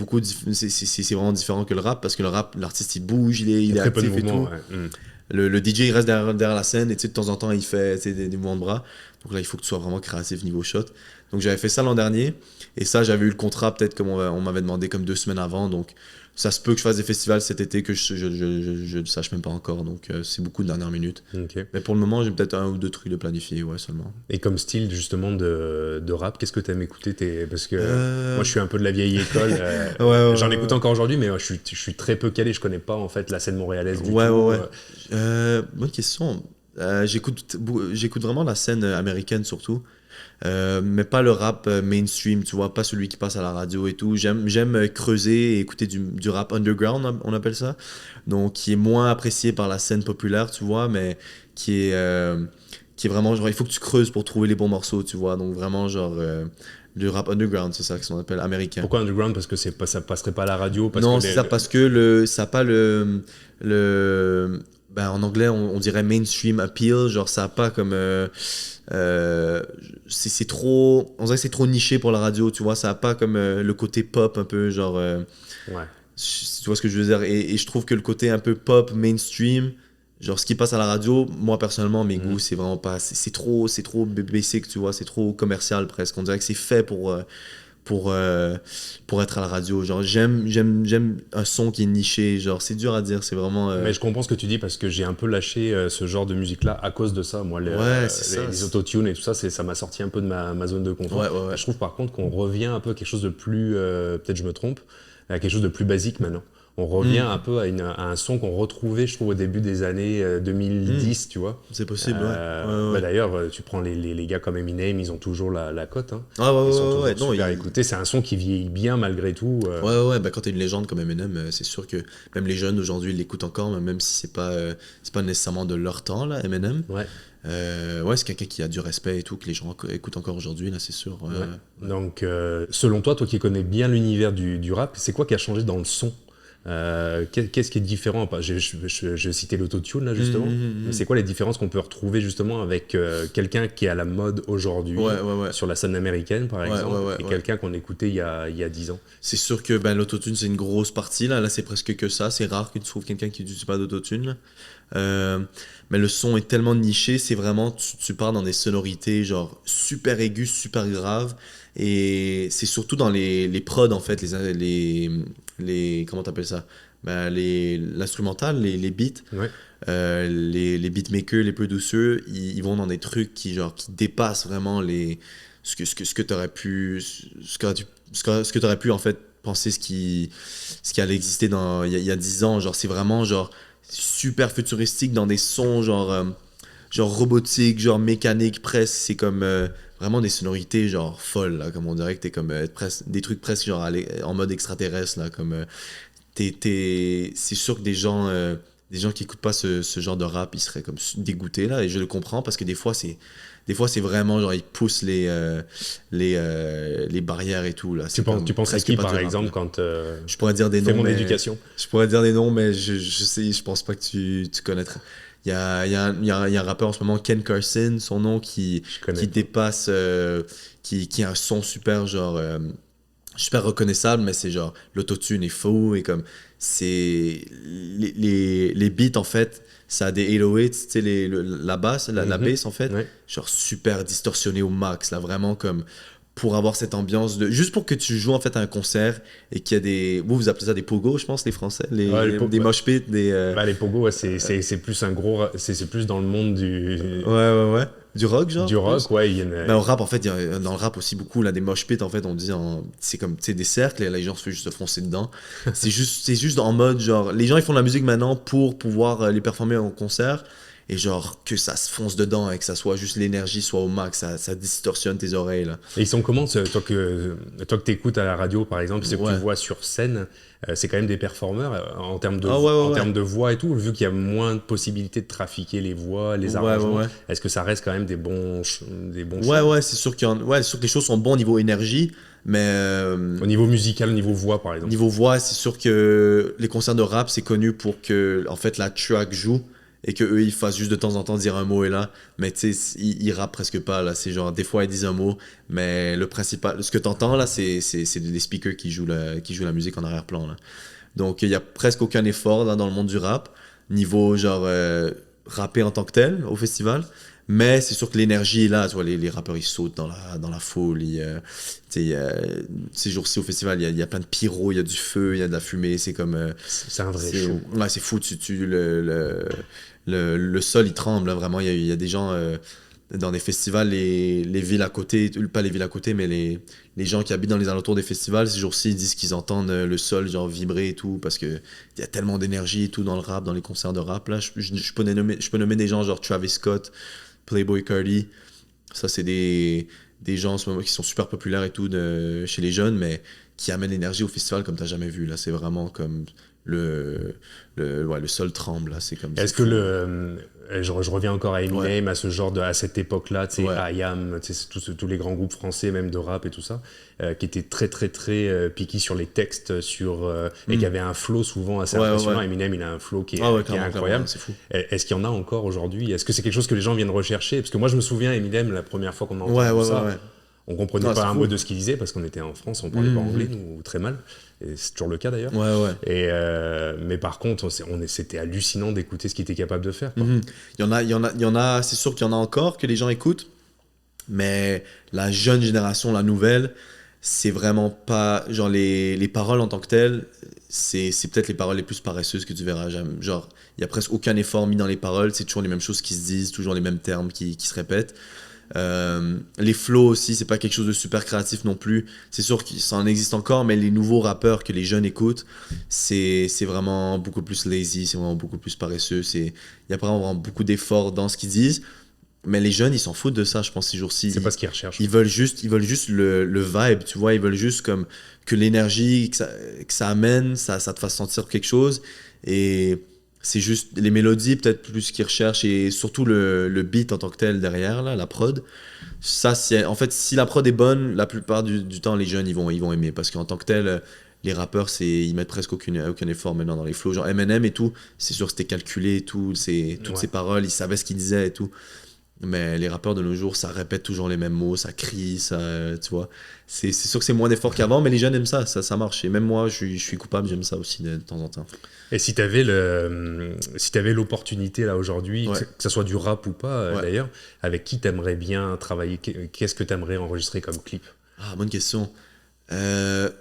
vraiment différent que le rap parce que le rap, l'artiste il bouge, il est très peu de actif et mouvement, tout. ouais. Le DJ il reste derrière la scène et tu sais, de temps en temps il fait tu sais, des mouvements de bras. Donc là il faut que tu sois vraiment créatif niveau shot. Donc j'avais fait ça l'an dernier et ça j'avais eu le contrat peut-être comme on m'avait demandé comme 2 semaines avant. Donc ça se peut que je fasse des festivals cet été que je ne sache même pas encore. Donc c'est beaucoup de dernière minute. Ok. Mais pour le moment j'ai peut-être 1 ou 2 trucs de planifier ouais seulement. Et comme style justement de rap, qu'est-ce que tu aimes écouter? Parce que Euh... moi je suis un peu de la vieille école, Ouais, ouais, j'en ouais, écoute ouais. encore aujourd'hui, mais je suis très peu calé, je connais pas en fait la scène montréalaise du Ouais, tout. ouais, ouais. Bonne question. J'écoute vraiment la scène américaine surtout. mais pas le rap mainstream, tu vois, pas celui qui passe à la radio et tout. J'aime creuser et écouter du rap underground, on appelle ça. Donc, qui est moins apprécié par la scène populaire, tu vois, mais qui est vraiment genre, il faut que tu creuses pour trouver les bons morceaux, tu vois. Donc, vraiment, genre, du rap underground, c'est ça qu'on appelle américain. Pourquoi underground? Parce que ça passerait pas à la radio? Parce Non, que c'est ça, parce que ça n'a pas le ben, en anglais, on dirait mainstream appeal, genre ça n'a pas comme... c'est trop... On dirait que c'est trop niché pour la radio, tu vois, ça n'a pas comme le côté pop un peu, genre... Ouais. tu vois ce que je veux dire? Et je trouve que le côté un peu pop, mainstream, genre ce qui passe à la radio, moi personnellement, mes goûts, c'est vraiment pas... C'est trop basic, tu vois, c'est trop commercial presque. On dirait que c'est fait pour être à la radio. Genre, j'aime un son qui est niché. Genre, c'est dur à dire, c'est vraiment... Mais je comprends ce que tu dis parce que j'ai un peu lâché ce genre de musique-là à cause de ça. Moi, Ouais, c'est ça. les autotunes et tout ça, ça m'a sorti un peu de ma zone de confort. Ouais. Je trouve par contre qu'on revient un peu à quelque chose de plus, peut-être je me trompe, à quelque chose de plus basique maintenant. On revient un peu à un son qu'on retrouvait, je trouve, au début des années 2010, tu vois. C'est possible, ouais. Bah d'ailleurs, tu prends les gars comme Eminem, ils ont toujours la cote. Hein. Ah ouais, Ils sont toujours non, super écoutés. C'est un son qui vieillit bien malgré tout. Ouais, bah quand t'es une légende comme Eminem, c'est sûr que même les jeunes aujourd'hui ils l'écoutent encore, même si c'est pas nécessairement de leur temps, là, Eminem. Ouais. Ouais, c'est quelqu'un qui a du respect et tout, que les gens écoutent encore aujourd'hui, là, c'est sûr. Ouais. Donc, selon toi qui connais bien l'univers du rap, c'est quoi qui a changé dans le son? Qu'est-ce qui est différent? Je citais l'autotune là justement. Mais c'est quoi les différences qu'on peut retrouver justement avec quelqu'un qui est à la mode aujourd'hui sur la scène américaine par exemple et quelqu'un qu'on écoutait il y a 10 ans? C'est sûr que ben, l'autotune c'est une grosse partie là c'est presque que ça, c'est rare que tu trouves quelqu'un qui n'utilise pas d'autotune. Mais le son est tellement niché, c'est vraiment tu pars dans des sonorités genre super aiguës, super graves, et c'est surtout dans les prods en fait, les comment t'appelles ça, ben, l'instrumental, les beats. Ouais. Les beatmakers, les producers, ils vont dans des trucs qui dépassent vraiment ce que t'aurais pu ce que t'aurais pu en fait penser ce qui allait exister il y a 10 ans. Genre c'est vraiment genre super futuristique dans des sons genre robotiques, genre mécaniques presque. C'est comme vraiment des sonorités genre folles là, comme on dirait que t'es comme des trucs presque genre en mode extraterrestre là, comme c'est sûr que des gens qui écoutent pas ce genre de rap, ils seraient comme dégoûtés là, et je le comprends parce que des fois c'est vraiment genre ils poussent les barrières et tout là. Tu penses à qui par exemple quand je pourrais dire des noms, mon éducation. Je pourrais dire des noms, mais je pense pas que tu connaîtrais. Il y a un rappeur en ce moment, Ken Carson, son nom qui dépasse, qui a un son super genre super reconnaissable, mais c'est genre l'autotune est faux, et comme c'est les beats en fait, ça a des 808, tu sais, la basse, la bass en fait, genre super distorsionné au max là, vraiment comme pour avoir cette ambiance juste pour que tu joues en fait à un concert et qu'il y a vous appelez ça des pogos, je pense, les Français, des mosh pits, les pogos, c'est plus un gros, c'est plus dans le monde du du rock, genre? Du rock, ouais. Ben, au rap, en fait, dans le rap aussi beaucoup, là, des mosh pits, en fait, on dit, c'est comme, tu sais, des cercles, et les gens se font juste se foncer dedans. c'est juste en mode, genre, les gens, ils font de la musique maintenant pour pouvoir les performer en concert, et genre, que ça se fonce dedans, et que ça soit juste l'énergie soit au max, ça distorsionne tes oreilles, là. Et ils sont comment, toi que t'écoutes à la radio, par exemple, c'est que tu vois sur scène, c'est quand même des performeurs en termes de voix et tout, vu qu'il y a moins de possibilités de trafiquer les voix, les arrangements. Est-ce que ça reste quand même des bons choix? Ouais, c'est sûr c'est sûr que les choses sont bonnes au niveau énergie, mais au niveau musical, au niveau voix, par exemple. Niveau voix, c'est sûr que les concerts de rap, c'est connu pour que en fait la track joue et que eux ils fassent juste de temps en temps dire un mot et là, mais tu sais ils rappent presque pas là, c'est genre des fois ils disent un mot, mais le principal, ce que t'entends là, c'est des speakers qui jouent la musique en arrière-plan là. Donc il y a presque aucun effort là dans le monde du rap niveau genre rapper en tant que tel au festival. Mais c'est sûr que l'énergie est là, tu vois, les rappeurs ils sautent dans la foule. Ces jours-ci au festival, il y a plein de pyros, il y a du feu, il y a de la fumée, c'est comme. C'est un vrai show. Ouais, c'est fou, le sol il tremble, là, vraiment. Il y a des gens dans des festivals, les villes à côté, pas les villes à côté, mais les gens qui habitent dans les alentours des festivals, ces jours-ci ils disent qu'ils entendent le sol genre vibrer et tout, parce qu'il y a tellement d'énergie et tout dans le rap, dans les concerts de rap. Là, je peux nommer des gens genre Travis Scott, Playboi Carti, ça c'est des des gens en ce moment qui sont super populaires et tout chez les jeunes, mais qui amènent l'énergie au festival comme t'as jamais vu. Là, c'est vraiment comme le sol tremble. Là, c'est comme Est-ce c'est que fou. je reviens encore à Eminem, Ouais. à ce genre à cette époque-là, tu sais, Ouais. IAM, tu sais, tous les grands groupes français, même de rap et tout ça, qui étaient très très très picky sur les textes, et qui avaient un flow souvent assez Ouais, ouais, impressionnant. ouais. Eminem, il a un flow Ah ouais, qui est clairement, incroyable. c'est fou. Est-ce qu'il y en a encore aujourd'hui? Est-ce que c'est quelque chose que les gens viennent rechercher? Parce que moi, je me souviens, Eminem, la première fois qu'on a Ouais, entendu ouais, ouais, ça, ouais. on comprenait Non, pas c'est un mot fou. de ce qu'il disait parce qu'on était en France, on parlait pas anglais, Mhm. nous, ou très mal. Et c'est toujours le cas d'ailleurs. Ouais, ouais. Mais par contre, c'était hallucinant d'écouter ce qu'il était capable de faire, quoi. Mhm. Il y en a, c'est sûr qu'il y en a encore que les gens écoutent, mais la jeune génération, la nouvelle, c'est vraiment pas. Genre, les paroles en tant que telles, c'est peut-être les paroles les plus paresseuses que tu verras jamais. Genre, il y a presque aucun effort mis dans les paroles, c'est toujours les mêmes choses qui se disent, toujours les mêmes termes qui se répètent. Les flows aussi, c'est pas quelque chose de super créatif non plus. C'est sûr que ça en existe encore, mais les nouveaux rappeurs que les jeunes écoutent, c'est vraiment beaucoup plus lazy, c'est vraiment beaucoup plus paresseux. Il y a vraiment beaucoup d'efforts dans ce qu'ils disent, mais les jeunes, ils s'en foutent de ça, je pense, ces jours-ci. C'est pas ce qu'ils recherchent. Ils veulent juste le vibe, tu vois. Ils veulent juste comme que l'énergie que ça amène, ça te fasse sentir quelque chose. Et c'est juste les mélodies, peut-être plus ce qu'ils recherchent, et surtout le beat en tant que tel derrière, là, la prod. Ça, en fait, si la prod est bonne, la plupart du temps, les jeunes, ils vont aimer. Parce qu'en tant que tel, les rappeurs, ils mettent presque aucun effort maintenant dans les flows. Genre Eminem et tout, c'est sûr que c'était calculé et tout. Toutes Ouais. ces paroles, ils savaient ce qu'ils disaient et tout. Mais les rappeurs de nos jours, ça répète toujours les mêmes mots, ça crie, tu vois. C'est sûr que c'est moins d'efforts qu'avant, mais les jeunes aiment ça marche. Et même moi, je suis coupable, j'aime ça aussi de temps en temps. Et si t'avais l'opportunité là aujourd'hui, Ouais, que ce soit du rap ou pas ouais. d'ailleurs, avec qui t'aimerais bien travailler? Qu'est-ce que t'aimerais enregistrer comme clip? Ah, bonne question.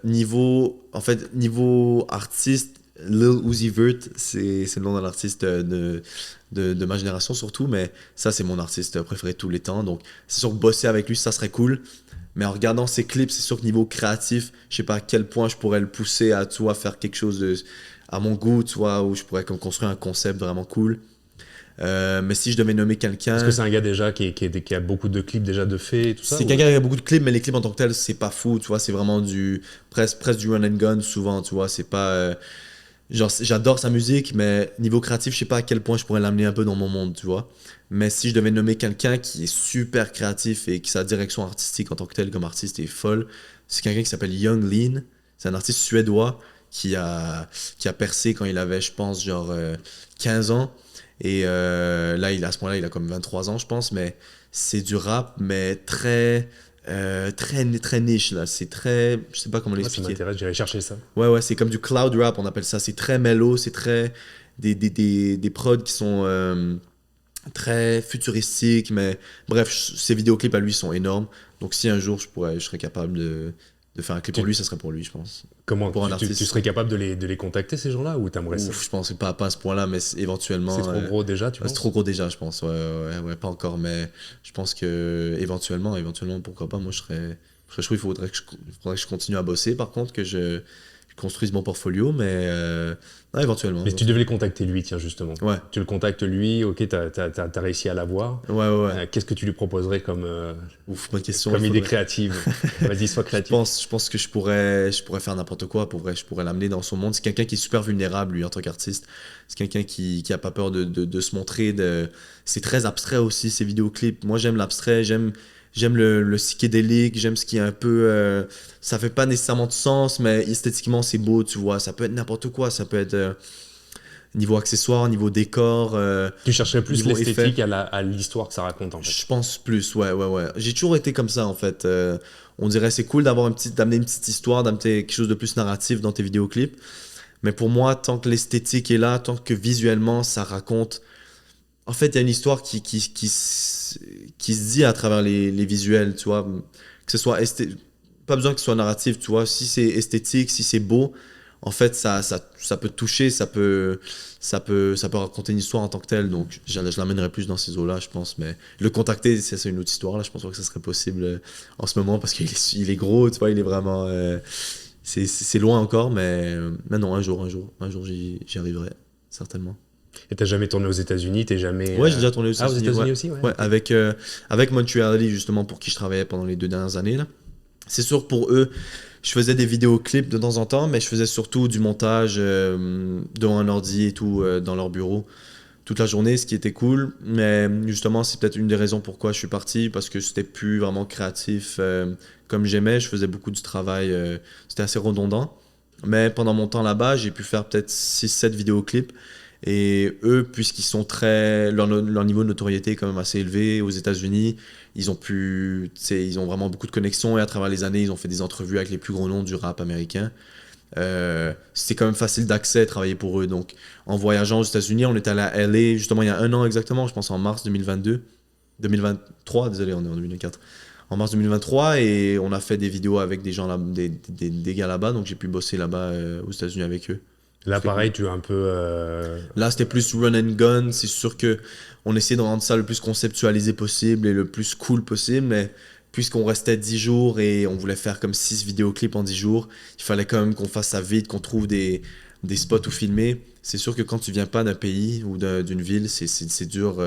Niveau artiste, Lil Uzi Vert, c'est le nom d'un artiste de ma génération surtout, mais ça, c'est mon artiste préféré de tous les temps. Donc, c'est sûr que bosser avec lui, ça serait cool. Mais en regardant ses clips, c'est sûr que niveau créatif, je sais pas à quel point je pourrais le pousser à, tu vois, faire quelque chose à mon goût, tu vois, où je pourrais comme construire un concept vraiment cool. Mais si je devais nommer Est-ce que quelqu'un, c'est un gars déjà qui a beaucoup de clips déjà de fait et tout ça? c'est quelqu'un qui a beaucoup de clips, mais les clips en tant que tel, c'est pas fou, tu vois, c'est vraiment presque du run and gun souvent, tu vois, c'est pas. Genre, j'adore sa musique, mais niveau créatif, je sais pas à quel point je pourrais l'amener un peu dans mon monde, tu vois. Mais si je devais nommer quelqu'un qui est super créatif et qui sa direction artistique en tant que tel comme artiste est folle, c'est quelqu'un qui s'appelle Young Lean. C'est un artiste suédois qui a percé quand il avait, je pense, genre 15 ans. Et là, à ce moment-là, il a comme 23 ans, je pense, mais c'est du rap, mais très niche, là. C'est très. Je sais pas comment Moi, ça l'expliquer. m'intéresse, j'irai chercher ça. Ouais, ouais, c'est comme du cloud rap, on appelle ça. C'est très mellow, c'est très. Des prods qui sont très futuristiques, mais bref, ses vidéoclips à lui sont énormes. Donc si un jour je serais capable de faire un clip pour Tu, lui, ça serait pour lui, je pense. comment Pour un tu artiste. serais capable de les contacter ces gens-là ou t'aimerais ça? Ouf, je pense que pas à ce point-là, mais éventuellement. C'est trop gros déjà, tu C'est penses? trop gros déjà, je pense. Ouais, ouais, ouais, pas encore, mais je pense que éventuellement, pourquoi pas. Moi, je trouve qu'il faudrait que je continue à bosser, par contre, que je construise mon portfolio, mais non, éventuellement. Mais si tu devais le contacter lui, tiens, justement. Ouais, Tu le contactes lui, ok, t'as réussi à l'avoir. ouais, ouais, ouais. Qu'est-ce que tu lui proposerais Ouf, bonne question. comme Il idée faudrait. créative? Vas-y, sois Je créatif. pense, je pense que je pourrais faire n'importe quoi. Pour vrai, je pourrais l'amener dans son monde. C'est quelqu'un qui est super vulnérable, lui, en tant qu'artiste. C'est quelqu'un qui a pas peur de se montrer. C'est très abstrait aussi, ses vidéoclips. Moi, j'aime l'abstrait, j'aime le psychédélique, j'aime ce qui est un peu. Ça fait pas nécessairement de sens, mais esthétiquement, c'est beau, tu vois. Ça peut être n'importe quoi. Ça peut être niveau accessoire, niveau décor, Tu chercherais plus niveau effet. l'esthétique à l'histoire que ça raconte, en fait. Je pense plus, ouais, ouais, ouais. J'ai toujours été comme ça, en fait. On dirait c'est cool d'amener une petite histoire, d'amener quelque chose de plus narratif dans tes vidéoclips. Mais pour moi, tant que l'esthétique est là, tant que visuellement ça raconte. En fait, il y a une histoire qui se dit à travers les visuels, tu vois. Que ce soit pas besoin que ce soit narratif, tu vois. Si c'est esthétique, si c'est beau, en fait, ça peut te toucher, ça peut raconter une histoire en tant que telle. Donc, je l'amènerais plus dans ces eaux-là, je pense. Mais le contacter, c'est une autre histoire. Là, je pense pas que ça serait possible en ce moment parce qu'il est gros, tu vois. Il est vraiment. C'est loin encore, mais non, un jour, j'y arriverai, certainement. Et t'as jamais tourné aux États-Unis, t'es jamais. Ouais, j'ai déjà tourné aux Ah, aux États-Unis. États-Unis Ouais, aussi, ouais. ouais, avec Montreal, justement, pour qui je travaillais pendant les 2 dernières années. Là. C'est sûr, pour eux, je faisais des vidéoclips de temps en temps, mais je faisais surtout du montage devant un ordi et tout dans leur bureau toute la journée, ce qui était cool. Mais justement, c'est peut-être une des raisons pourquoi je suis parti, parce que c'était plus vraiment créatif comme j'aimais. Je faisais beaucoup du travail, c'était assez redondant. Mais pendant mon temps là-bas, j'ai pu faire peut-être 6 7 vidéoclips. Et eux, puisqu'ils sont très. Leur niveau de notoriété est quand même assez élevé aux États-Unis, ils ont pu. Tu sais, ils ont vraiment beaucoup de connexions et à travers les années, ils ont fait des entrevues avec les plus gros noms du rap américain. C'est quand même facile d'accès, travailler pour eux. Donc, en voyageant aux États-Unis, on est allé à LA justement il y a un an exactement, je pense en mars 2022. 2023, désolé, on est en 2024. En mars 2023, et on a fait des vidéos avec des gens là, des gars là-bas, donc j'ai pu bosser là-bas aux États-Unis avec eux. Là, C'était pareil, cool. tu es un peu. Là, c'était plus run and gun. C'est sûr que on essayait de rendre ça le plus conceptualisé possible et le plus cool possible, mais puisqu'on restait 10 jours et on voulait faire comme 6 vidéoclips en 10 jours, il fallait quand même qu'on fasse ça vite, qu'on trouve des spots où filmer. C'est sûr que quand tu viens pas d'un pays ou d'une ville, c'est dur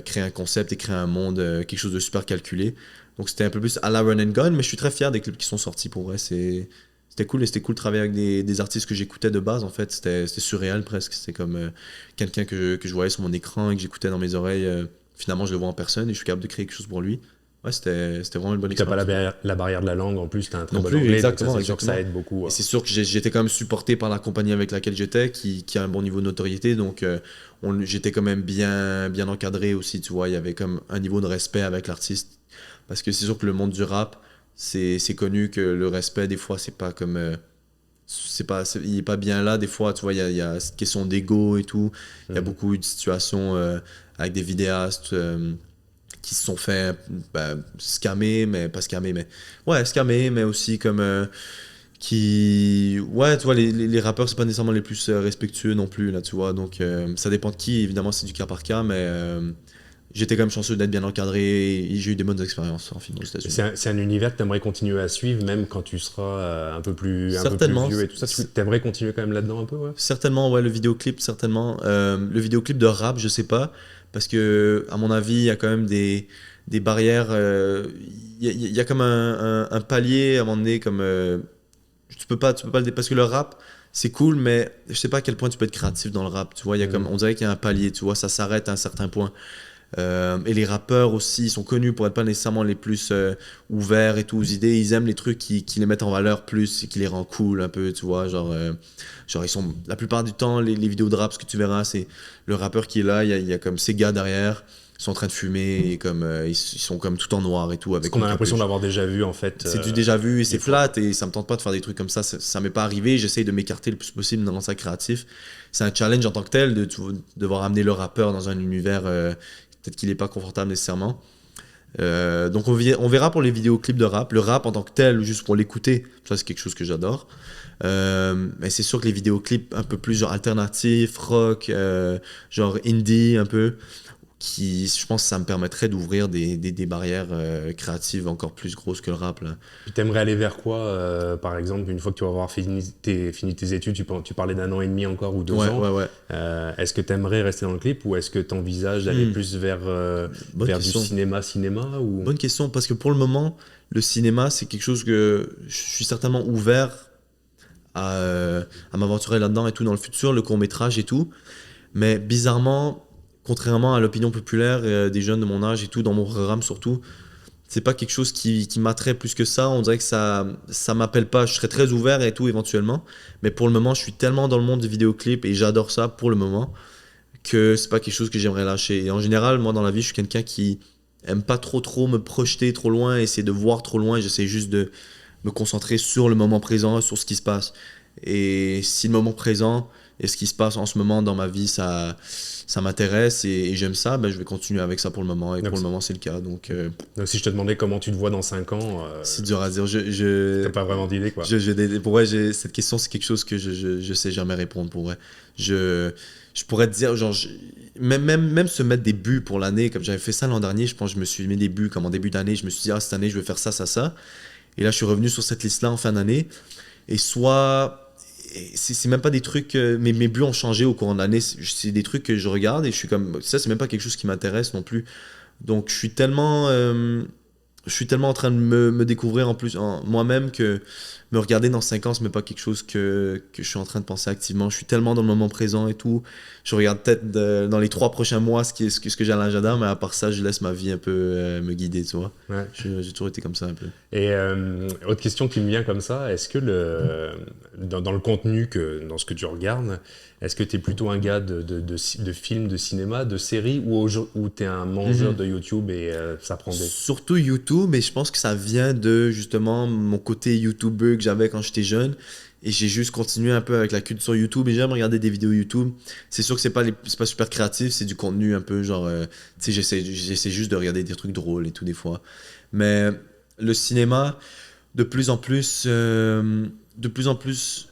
créer un concept et créer un monde, quelque chose de super calculé. Donc c'était un peu plus à la run and gun, mais je suis très fier des clips qui sont sortis pour vrai. C'était cool, et c'était cool de travailler avec des artistes que j'écoutais de base en fait. C'était surréel presque. C'était comme quelqu'un que je voyais sur mon écran et que j'écoutais dans mes oreilles. Finalement, je le vois en personne et je suis capable de créer quelque chose pour lui. Ouais, c'était vraiment une bonne Puis t'as pas expérience. la barrière de la langue en plus, t'as un très Non bon plus, anglais, donc ça, exactement, c'est sûr que ça exactement. aide beaucoup. Et c'est sûr que j'étais quand même supporté par la compagnie avec laquelle j'étais, qui a un bon niveau de notoriété. Donc, j'étais quand même bien encadré aussi, tu vois. Il y avait comme un niveau de respect avec l'artiste. Parce que c'est sûr que le monde du rap, c'est connu que le respect, des fois, c'est pas comme. Il est pas bien là, des fois, tu vois. Il y a cette question d'ego et tout. Il y a Mhm. beaucoup de situations avec des vidéastes. Qui se sont fait scammer, mais pas scammer, mais ouais, scammer, mais aussi comme ouais, tu vois, les rappeurs, c'est pas nécessairement les plus respectueux non plus, là, tu vois, donc ça dépend de qui, évidemment, c'est du cas par cas, mais j'étais quand même chanceux d'être bien encadré et j'ai eu des bonnes expériences en film aux États-Unis. C'est un univers que t'aimerais continuer à suivre, même quand tu seras un peu plus Certainement, vieux et tout ça. T'aimerais continuer quand même là-dedans un peu, ouais. certainement, ouais, le vidéoclip, certainement. Le vidéoclip de rap, je sais pas, parce que, à mon avis, il y a quand même des barrières. Il y a comme un palier à un moment donné, comme. Tu peux pas le parce que le rap, c'est cool, mais je sais pas à quel point tu peux être créatif dans le rap. Tu vois, il y a comme, Mhm. on dirait qu'il y a un palier, tu vois, ça s'arrête à un certain point. Et les rappeurs aussi, ils sont connus pour être pas nécessairement les plus ouverts et tout aux idées. Ils aiment les trucs qui les mettent en valeur plus et qui les rend cool un peu, tu vois. Genre ils sont, la plupart du temps, les vidéos de rap, ce que tu verras, c'est le rappeur qui est là, il y a comme ces gars derrière, ils sont en train de fumer et comme, ils sont comme tout en noir et tout Ce avec qu'on une a l'impression capuche. d'avoir déjà vu, en fait, C'est du déjà vu et c'est des fois, flat quoi. et ça me tente pas de faire des trucs comme ça. Ça m'est pas arrivé. J'essaye de m'écarter le plus possible dans ça créatif. C'est un challenge en tant que tel de devoir amener le rappeur dans un univers peut-être qu'il est pas confortable nécessairement. Donc on verra pour les vidéoclips de rap. Le rap en tant que tel, juste pour l'écouter, ça c'est quelque chose que j'adore. Mais c'est sûr que les vidéoclips un peu plus genre alternatif, rock, genre indie un peu, je pense que ça me permettrait d'ouvrir des barrières créatives encore plus grosses que le rap là. Puis t'aimerais aller vers quoi, par exemple, une fois que tu vas avoir fini tes études, tu parlais d'un an et demi encore ou 2 ans. Ouais, ouais. Est-ce que t'aimerais rester dans le clip ou est-ce que t'envisages d'aller Hmm. plus Bonne vers du question. cinéma ou... Bonne question, parce que pour le moment, le cinéma, c'est quelque chose que je suis certainement ouvert à m'aventurer là-dedans et tout dans le futur, le court-métrage et tout. Mais bizarrement, contrairement à l'opinion populaire des jeunes de mon âge et tout, dans mon programme surtout, c'est pas quelque chose qui m'attrait plus que ça. On dirait que ça m'appelle pas. Je serais très ouvert et tout éventuellement. Mais pour le moment, je suis tellement dans le monde du vidéoclip et j'adore ça pour le moment que c'est pas quelque chose que j'aimerais lâcher. Et en général, moi dans la vie, je suis quelqu'un qui aime pas trop me projeter trop loin, essayer de voir trop loin. J'essaie juste de me concentrer sur le moment présent, sur ce qui se passe. Et si le moment présent et ce qui se passe en ce moment dans ma vie, ça m'intéresse et j'aime ça, ben, je vais continuer avec ça pour le moment. Et Donc, pour le moment, c'est le cas. Donc, donc si je te demandais comment tu te vois dans 5 ans, c'est dur à dire. t'as pas vraiment d'idée, quoi. Pour vrai, cette question, c'est quelque chose que je sais jamais répondre. Pour vrai, je pourrais te dire, genre, même se mettre des buts pour l'année, comme j'avais fait ça l'an dernier, je pense que je me suis mis des buts comme en début d'année. Je me suis dit, ah, cette année, je vais faire ça, ça, ça. Et là, je suis revenu sur cette liste-là en fin d'année. Et soit. c'est même pas des trucs. Mes buts ont changé au cours de l'année. C'est des trucs que je regarde et je suis comme. Ça, c'est même pas quelque chose qui m'intéresse non plus. Donc, je suis tellement en train de me découvrir en plus moi-même que me regarder dans 5 ans, c'est même pas quelque chose que je suis en train de penser activement. Je suis tellement dans le moment présent et tout. Je regarde peut-être dans les 3 prochains mois ce que j'ai à l'agenda, mais à part ça, je laisse ma vie un peu me guider, tu vois. Ouais. J'ai toujours été comme ça un peu. Et autre question qui me vient comme ça, est-ce que dans le contenu, dans ce que tu regardes, est-ce que tu es plutôt un gars de films, de cinéma, de séries, ou tu es un mangeur de YouTube et ça prend des... Surtout YouTube, et je pense que ça vient de justement mon côté YouTuber que j'avais quand j'étais jeune. Et j'ai juste continué un peu avec la culture YouTube et j'aime regarder des vidéos YouTube. C'est sûr que c'est pas super créatif, c'est du contenu un peu genre. Tu sais, j'essaie juste de regarder des trucs drôles et tout des fois. Mais le cinéma, de plus en plus. Je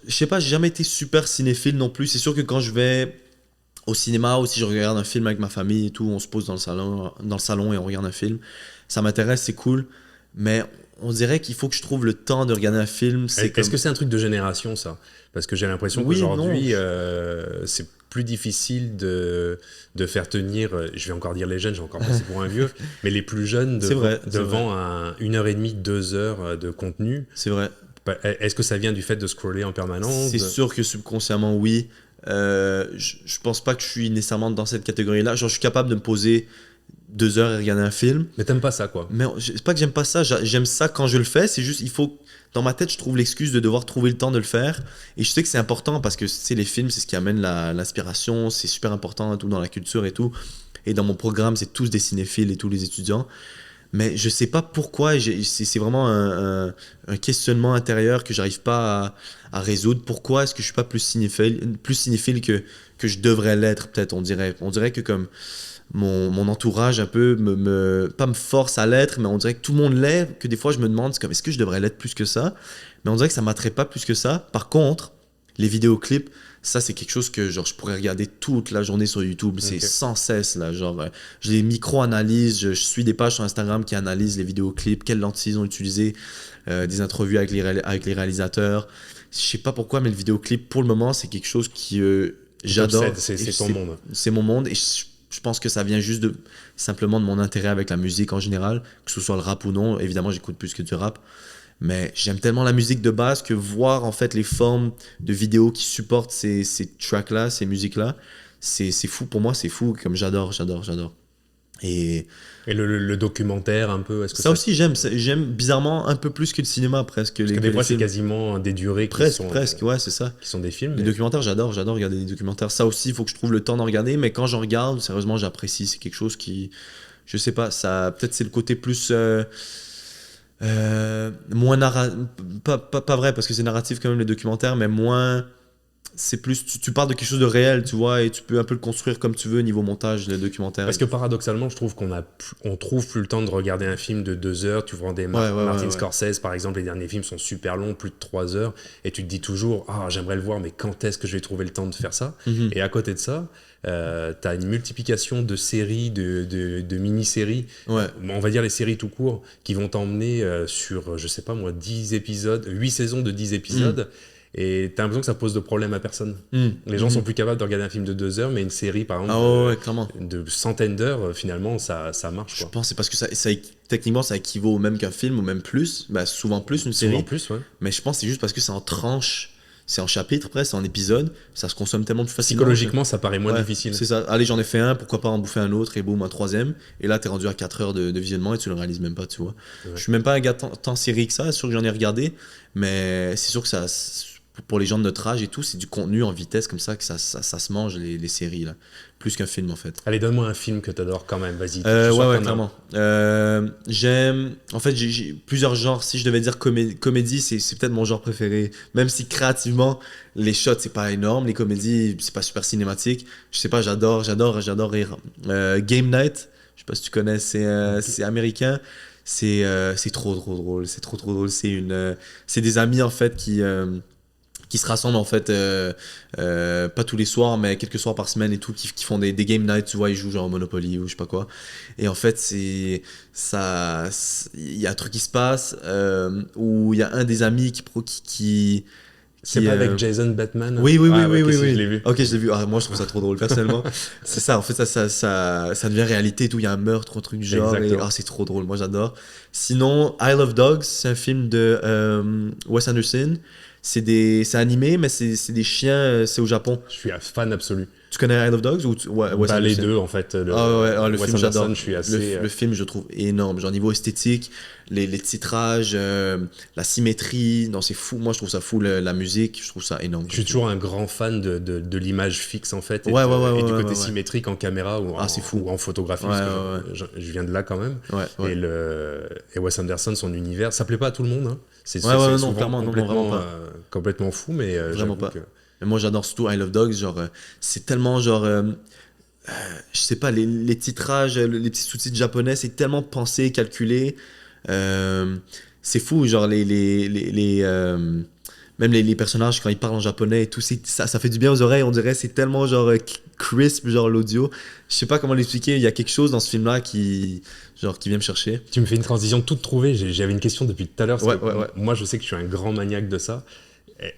sais pas, j'ai jamais été super cinéphile non plus. C'est sûr que quand je vais au cinéma ou si je regarde un film avec ma famille et tout, on se pose dans le salon et on regarde un film. Ça m'intéresse, c'est cool. Mais on dirait qu'il faut que je trouve le temps de regarder un film. Est-ce que c'est un truc de génération, ça? Parce que j'ai l'impression Oui, qu'aujourd'hui, non. c'est plus difficile de faire tenir, je vais encore dire les jeunes, j'ai encore passé pour un vieux, mais les plus jeunes C'est vrai, devant 1h30, 2 heures de contenu. c'est vrai. Est-ce que ça vient du fait de scroller en permanence? C'est sûr que subconsciemment, oui. Je pense pas que je suis nécessairement dans cette catégorie-là. Genre, je suis capable de me poser 2 heures et regarder un film. Mais t'aimes pas ça, quoi. Mais c'est pas que j'aime pas ça. J'aime ça quand je le fais. C'est juste, il faut. Dans ma tête, je trouve l'excuse de devoir trouver le temps de le faire. Et je sais que c'est important parce que les films, c'est ce qui amène l'inspiration. C'est super important tout dans la culture et tout. Et dans mon programme, c'est tous des cinéphiles et tous les étudiants. Mais je sais pas pourquoi, c'est vraiment un questionnement intérieur que j'arrive pas à résoudre. Pourquoi est-ce que je suis pas plus cinéphile que je devrais l'être, peut-être, on dirait. On dirait que comme mon entourage un peu pas me force à l'être, mais on dirait que tout le monde l'est, que des fois je me demande, c'est comme, est-ce que je devrais l'être plus que ça? Mais on dirait que ça m'attrait pas plus que ça. Par contre, les vidéoclips, ça c'est quelque chose que genre je pourrais regarder toute la journée sur YouTube, c'est sans cesse là, genre j'ai des micro-analyses, je suis des pages sur Instagram qui analysent les vidéoclips, quelles lentilles ils ont utilisé, des entrevues avec les réalisateurs. Je sais pas pourquoi, mais le vidéoclip pour le moment c'est quelque chose qui j'adore. C'est ton monde. C'est mon monde et je pense que ça vient juste simplement de mon intérêt avec la musique en général, que ce soit le rap ou non. Évidemment, j'écoute plus que du rap. Mais j'aime tellement la musique de base que voir en fait les formes de vidéos qui supportent ces tracks-là, ces musiques-là, c'est fou pour moi, c'est fou. Comme j'adore. Et Et le documentaire, un peu, est-ce que ça aussi, j'aime bizarrement un peu plus que le cinéma presque. Parce que des fois, c'est quasiment des durées presque, ouais, c'est ça. qui sont des films. Les documentaires, j'adore regarder des documentaires. Ça aussi, il faut que je trouve le temps d'en regarder, mais quand j'en regarde, sérieusement, j'apprécie. C'est quelque chose qui, je sais pas, ça, peut-être c'est le côté plus moins narratif, pas vrai parce que c'est narratif quand même les documentaires, mais moins, c'est plus, tu parles de quelque chose de réel, tu vois, et tu peux un peu le construire comme tu veux niveau montage, le documentaire. Parce que paradoxalement, je trouve on trouve plus le temps de regarder un film de 2 heures. Tu vois Martin Scorsese, par exemple, les derniers films sont super longs, plus de 3 heures, et tu te dis toujours, j'aimerais le voir, mais quand est-ce que je vais trouver le temps de faire ça? Et à côté de ça, t'as une multiplication de séries, de mini-séries, on va dire les séries tout court, qui vont t'emmener sur, je sais pas moi, 10 épisodes, 8 saisons de 10 épisodes. Et t'as l'impression que ça pose de problème à personne. Les gens sont plus capables de regarder un film de 2 heures, mais une série, par exemple, de centaines d'heures, finalement, ça marche. Quoi. Je pense que c'est parce que techniquement, ça équivaut au même qu'un film, ou même plus. Bah, souvent plus, une série. Souvent plus, ouais. Mais je pense que c'est juste parce que c'est en tranches. C'est en chapitres, presque, c'est en épisodes. Ça se consomme tellement plus facilement. Psychologiquement, ça paraît moins difficile. C'est ça. Allez, j'en ai fait un, pourquoi pas en bouffer un autre, et boum, un troisième. Et là, t'es rendu à 4 heures de visionnement et tu le réalises même pas, tu vois. Je suis même pas un gars tant série que ça, c'est sûr que j'en ai regardé. Mais c'est sûr que ça. Pour les gens de notre âge et tout, c'est du contenu en vitesse comme ça que ça se mange les séries là, plus qu'un film en fait. Allez, donne-moi un film que t'adores quand même, vas-y. Ouais, clairement. J'aime, en fait, j'ai plusieurs genres. Si je devais dire comédie, c'est peut-être mon genre préféré. Même si créativement, les shots c'est pas énorme, les comédies c'est pas super cinématique. Je sais pas, j'adore rire. Game Night, je sais pas si tu connais, c'est américain. C'est trop drôle. C'est trop drôle. C'est des amis en fait qui se rassemblent en fait pas tous les soirs mais quelques soirs par semaine et tout qui font des game nights, tu vois, ils jouent genre Monopoly ou je sais pas quoi, et en fait c'est ça, il y a un truc qui se passe où il y a un des amis C'est qui, pas avec Jason Bateman? Oui, oui, oui, Ah, oui, ouais, ok, oui, si, oui. je l'ai vu. Ok, je l'ai vu. Ah, moi, je trouve ça trop drôle, personnellement. C'est ça, en fait, ça devient réalité et tout. Il y a un meurtre, un truc du genre. Et, Exactement. c'est trop drôle. Moi, j'adore. Sinon, I Love Dogs, c'est un film de Wes Anderson. C'est animé, mais c'est des chiens. C'est au Japon. Je suis un fan absolu. Tu connais I Love Dogs ou ouais, Wes Bah, les Anderson? deux, en fait. Ah ouais, le Wes film, Anderson, j'adore. je suis assez. Le film, je trouve énorme. Genre, niveau esthétique, les titrages, la symétrie. Non, c'est fou. Moi, je trouve ça fou. La musique, je trouve ça énorme Je comme suis film. toujours un grand fan de l'image fixe, en fait, Ouais, ouais, ouais, et ouais, du ouais, côté ouais. symétrique en caméra Ah, c'est fou. ou en photographie, Ouais, parce ouais, que je viens de là quand même. ouais. Ouais, ouais. Et Wes Anderson, son univers, ça plaît pas à tout le monde. Hein. Ouais, ouais, non, souvent clairement, non, non, vraiment pas. complètement fou, mais Vraiment j'avoue pas. que. Mais moi, j'adore surtout I Love Dogs. Genre, c'est tellement genre. Je sais pas, les titrages, les petits sous-titres japonais, c'est tellement pensé, calculé. C'est fou, genre, même les personnages, quand ils parlent en japonais et tout, ça fait du bien aux oreilles. On dirait, c'est tellement genre crisp, genre l'audio. Je sais pas comment l'expliquer. Il y a quelque chose dans ce film-là qui vient me chercher. Tu me fais une transition toute trouvée. J'avais une question depuis tout à l'heure. Ouais, ouais, ouais. Moi, je sais que je suis un grand maniaque de ça.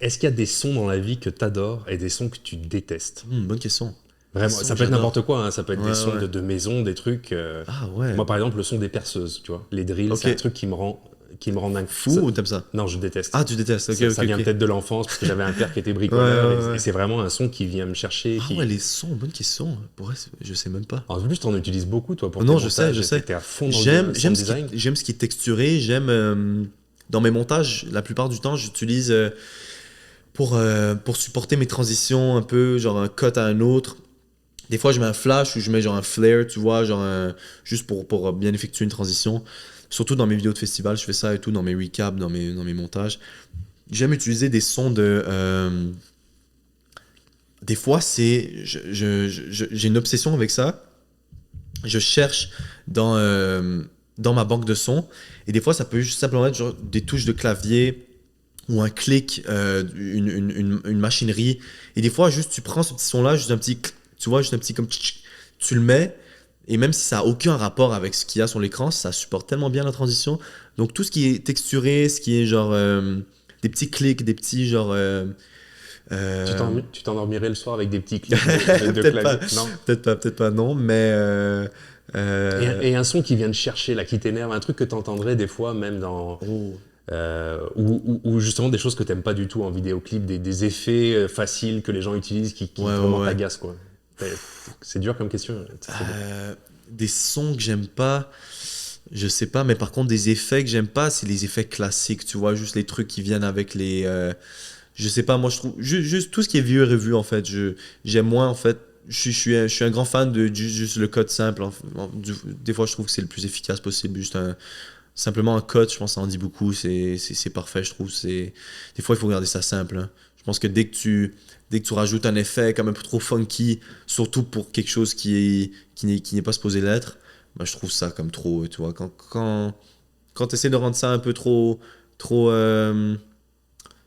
Est-ce qu'il y a des sons dans la vie que tu adores et des sons que tu détestes? Bonne question. Vraiment, Sons ça que peut être j'adore. n'importe quoi, hein. Ça peut être Ouais, des sons ouais. de maison, des trucs. Ah ouais. Moi, par exemple, le son des perceuses, tu vois. Les drills, Ok. c'est un truc qui me rend dingue. Fou ou t'aimes ça? Non, je déteste. Ah, tu détestes. Ok, Ça, ok, ça vient ok. peut-être de l'enfance, parce que j'avais un père qui était bricoleur, Ouais, ouais, ouais. et c'est vraiment un son qui vient me chercher. Ah ouais, les sons, bonne question. Pour vrai, je sais même pas. En plus, tu en utilises beaucoup, toi, pour Non, tes je sais, montages. je sais. T'es à fond dans J'aime le j'aime sound design. j'aime ce qui est texturé. Dans mes montages, la plupart du temps, j'utilise pour supporter mes transitions un peu, genre un cut à un autre. Des fois, je mets un flash ou je mets genre un flare, tu vois, juste pour bien effectuer une transition. Surtout dans mes vidéos de festival, je fais ça et tout, dans mes recaps, dans mes montages. J'aime utiliser des sons de. Des fois, j'ai une obsession avec ça. Je cherche dans ma banque de sons. Et des fois, ça peut juste simplement être genre des touches de clavier ou un clic, une machinerie. Et des fois, juste tu prends ce petit son-là, juste un petit, tu vois, juste un petit comme tu le mets. Et même si ça n'a aucun rapport avec ce qu'il y a sur l'écran, ça supporte tellement bien la transition. Donc tout ce qui est texturé, ce qui est genre des petits clics, des petits genre. Tu t'endormirais le soir avec des petits clics de Peut-être clavier. pas. Non. Peut-être pas, non, mais. Et un son qui vient te chercher, là, qui t'énerve, un truc que t'entendrais des fois, même dans. Oh. Ou justement des choses que t'aimes pas du tout en vidéoclip, des effets faciles que les gens utilisent qui Ouais, vraiment ouais. t'agacent, quoi. C'est dur comme question. Des sons que j'aime pas, je sais pas, mais par contre, des effets que j'aime pas, c'est les effets classiques, tu vois, juste les trucs qui viennent avec les. Je sais pas, moi, je trouve. Juste tout ce qui est vieux et revu, en fait. J'aime moins, en fait. Je suis un grand fan de juste le code simple. Des fois, je trouve que c'est le plus efficace possible. Simplement un code, je pense que ça en dit beaucoup. C'est parfait, je trouve. Des fois, il faut regarder ça simple. Hein. Je pense que dès que tu rajoutes un effet comme un peu trop funky, surtout pour quelque chose qui n'est pas supposé l'être, bah, je trouve ça comme trop. Tu vois, quand tu essaies de rendre ça un peu trop.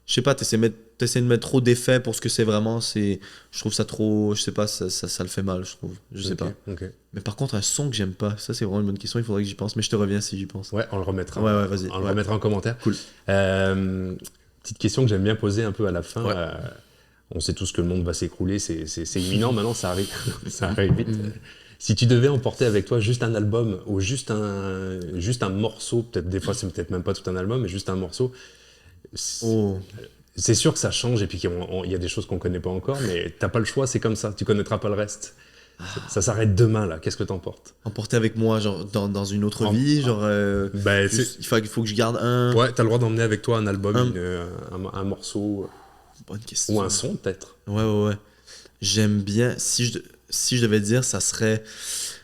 Je sais pas, t'essaies de mettre trop d'effets pour ce que c'est vraiment. Je trouve ça trop. Je sais pas, ça le fait mal, je trouve. Je sais pas. Ok. Mais par contre, un son que j'aime pas, ça c'est vraiment une bonne question, il faudrait que j'y pense. Mais je te reviens si j'y pense. Ouais, on le remettra. Ouais, vas-y. On le remettra en commentaire. Cool. Petite question que j'aime bien poser un peu à la fin. Ouais. On sait tous que le monde va s'écrouler, c'est imminent maintenant, ça arrive, ça arrive vite. Si tu devais emporter avec toi juste un album ou juste un morceau, peut-être des fois c'est peut-être même pas tout un album, mais juste un morceau, c'est sûr que ça change et puis il y a des choses qu'on connaît pas encore, mais t'as pas le choix, c'est comme ça, tu connaîtras pas le reste. Ça s'arrête demain là, qu'est-ce que t'emportes? Emporter avec moi, genre dans une autre vie, genre. Il faut que je garde un. Ouais, t'as le droit d'emmener avec toi un album, un morceau. Bonne question. Ou un son peut-être. Ouais. J'aime bien. Si je devais dire, ça serait.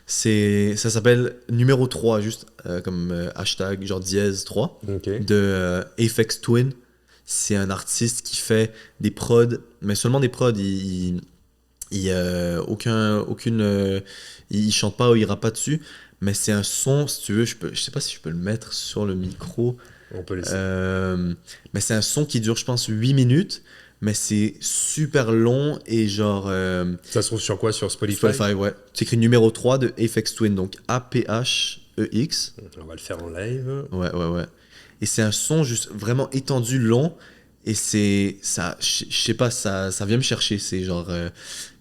Ça s'appelle numéro 3, juste comme hashtag, genre dièse 3, de Aphex Twin. C'est un artiste qui fait des prods, mais seulement des prods. Il chante pas ou il rappe pas dessus, mais c'est un son, si tu veux, je sais pas si je peux le mettre sur le micro. On peut laisser. Mais c'est un son qui dure, je pense, 8 minutes, mais c'est super long et genre. Ça se trouve sur quoi? Sur Spotify? Spotify, ouais. Tu écris numéro 3 de Aphex Twin, donc APHEX. On va le faire en live. Ouais. Et c'est un son juste vraiment étendu, long. Et c'est ça, je sais pas, ça vient me chercher. C'est genre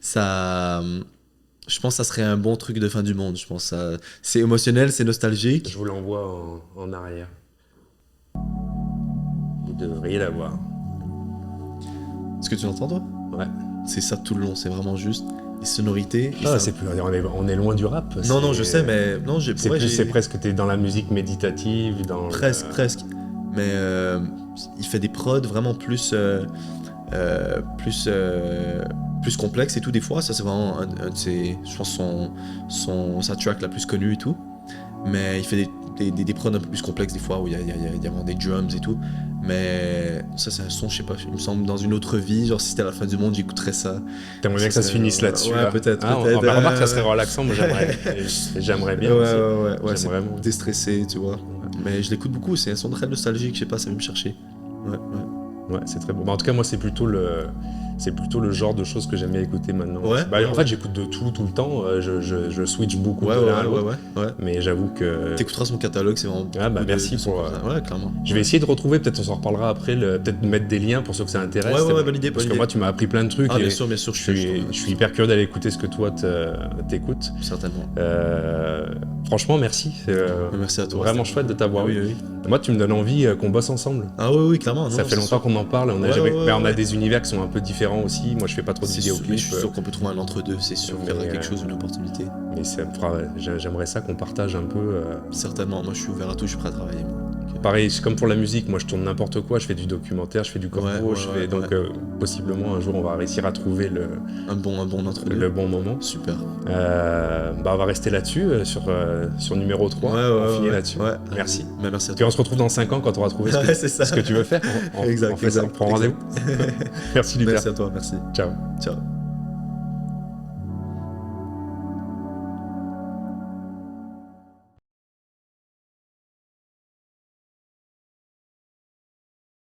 ça. Je pense que ça serait un bon truc de fin du monde. Je pense ça, c'est émotionnel, c'est nostalgique. Je vous l'envoie en arrière. Vous devriez l'avoir. Est-ce que tu l'entends toi? Ouais. C'est ça tout le long. C'est vraiment juste les sonorités. Ah, c'est plus, on est loin du rap. Non, je sais, mais non, c'est presque, t'es dans la musique méditative, dans presque. Mais il fait des prods vraiment plus complexes et tout des fois. Ça c'est vraiment un de ses, je pense sa track la plus connue et tout. Mais il fait des prods un peu plus complexes des fois où il y a vraiment des drums et tout. Mais ça c'est un son, je sais pas, il me semble dans une autre vie, genre si c'était à la fin du monde j'écouterais ça. T'aimerais bien que ça se finisse là-dessus. Ouais, là. peut-être. Remarque, ça serait relaxant, moi j'aimerais bien aussi. Ouais, c'est vraiment déstressé, tu vois. Mais je l'écoute beaucoup, c'est un son très nostalgique, je sais pas, ça vient me chercher. Ouais, c'est très beau. En tout cas, moi, c'est plutôt le genre de choses que j'aime bien écouter maintenant. En fait, j'écoute de tout le temps. Je switch beaucoup de l'un à l'autre. Ouais. Mais j'avoue que... T'écouteras son catalogue, c'est vraiment... merci pour... Ouais, clairement. Je vais essayer de retrouver, peut-être on s'en reparlera après, peut-être mettre des liens pour ceux que ça intéresse. Ouais, bonne idée. Parce que moi, tu m'as appris plein de trucs. Ah, bien sûr, je suis hyper curieux d'aller écouter ce que toi t'écoutes. Certainement. Franchement, merci. Merci à toi. Vraiment chouette de t'avoir eu. Moi, tu me donnes envie qu'on bosse ensemble. Ah oui, clairement. Ça fait longtemps qu'on en parle. On a des univers qui sont un peu différents aussi. Moi, je fais pas trop de vidéoclips. Je suis sûr qu'on peut trouver un entre-deux, c'est sûr. Il y aura quelque chose, une opportunité. Mais j'aimerais ça qu'on partage un peu. Certainement. Moi, je suis ouvert à tout. Je suis prêt à travailler. Pareil, c'est comme pour la musique. Moi, je tourne n'importe quoi. Je fais du documentaire, je fais du corpo. Possiblement, un jour, on va réussir à trouver un bon entre-deux. Le bon moment. Super. On va rester là-dessus, sur numéro 3. On finit là-dessus. Ouais. Merci. Merci à toi. Puis on se retrouve dans 5 ans quand on aura trouvé ce que tu veux faire. On fait ça, on prend rendez-vous. Merci, Lucas. Merci à toi, merci. Ciao. Ciao.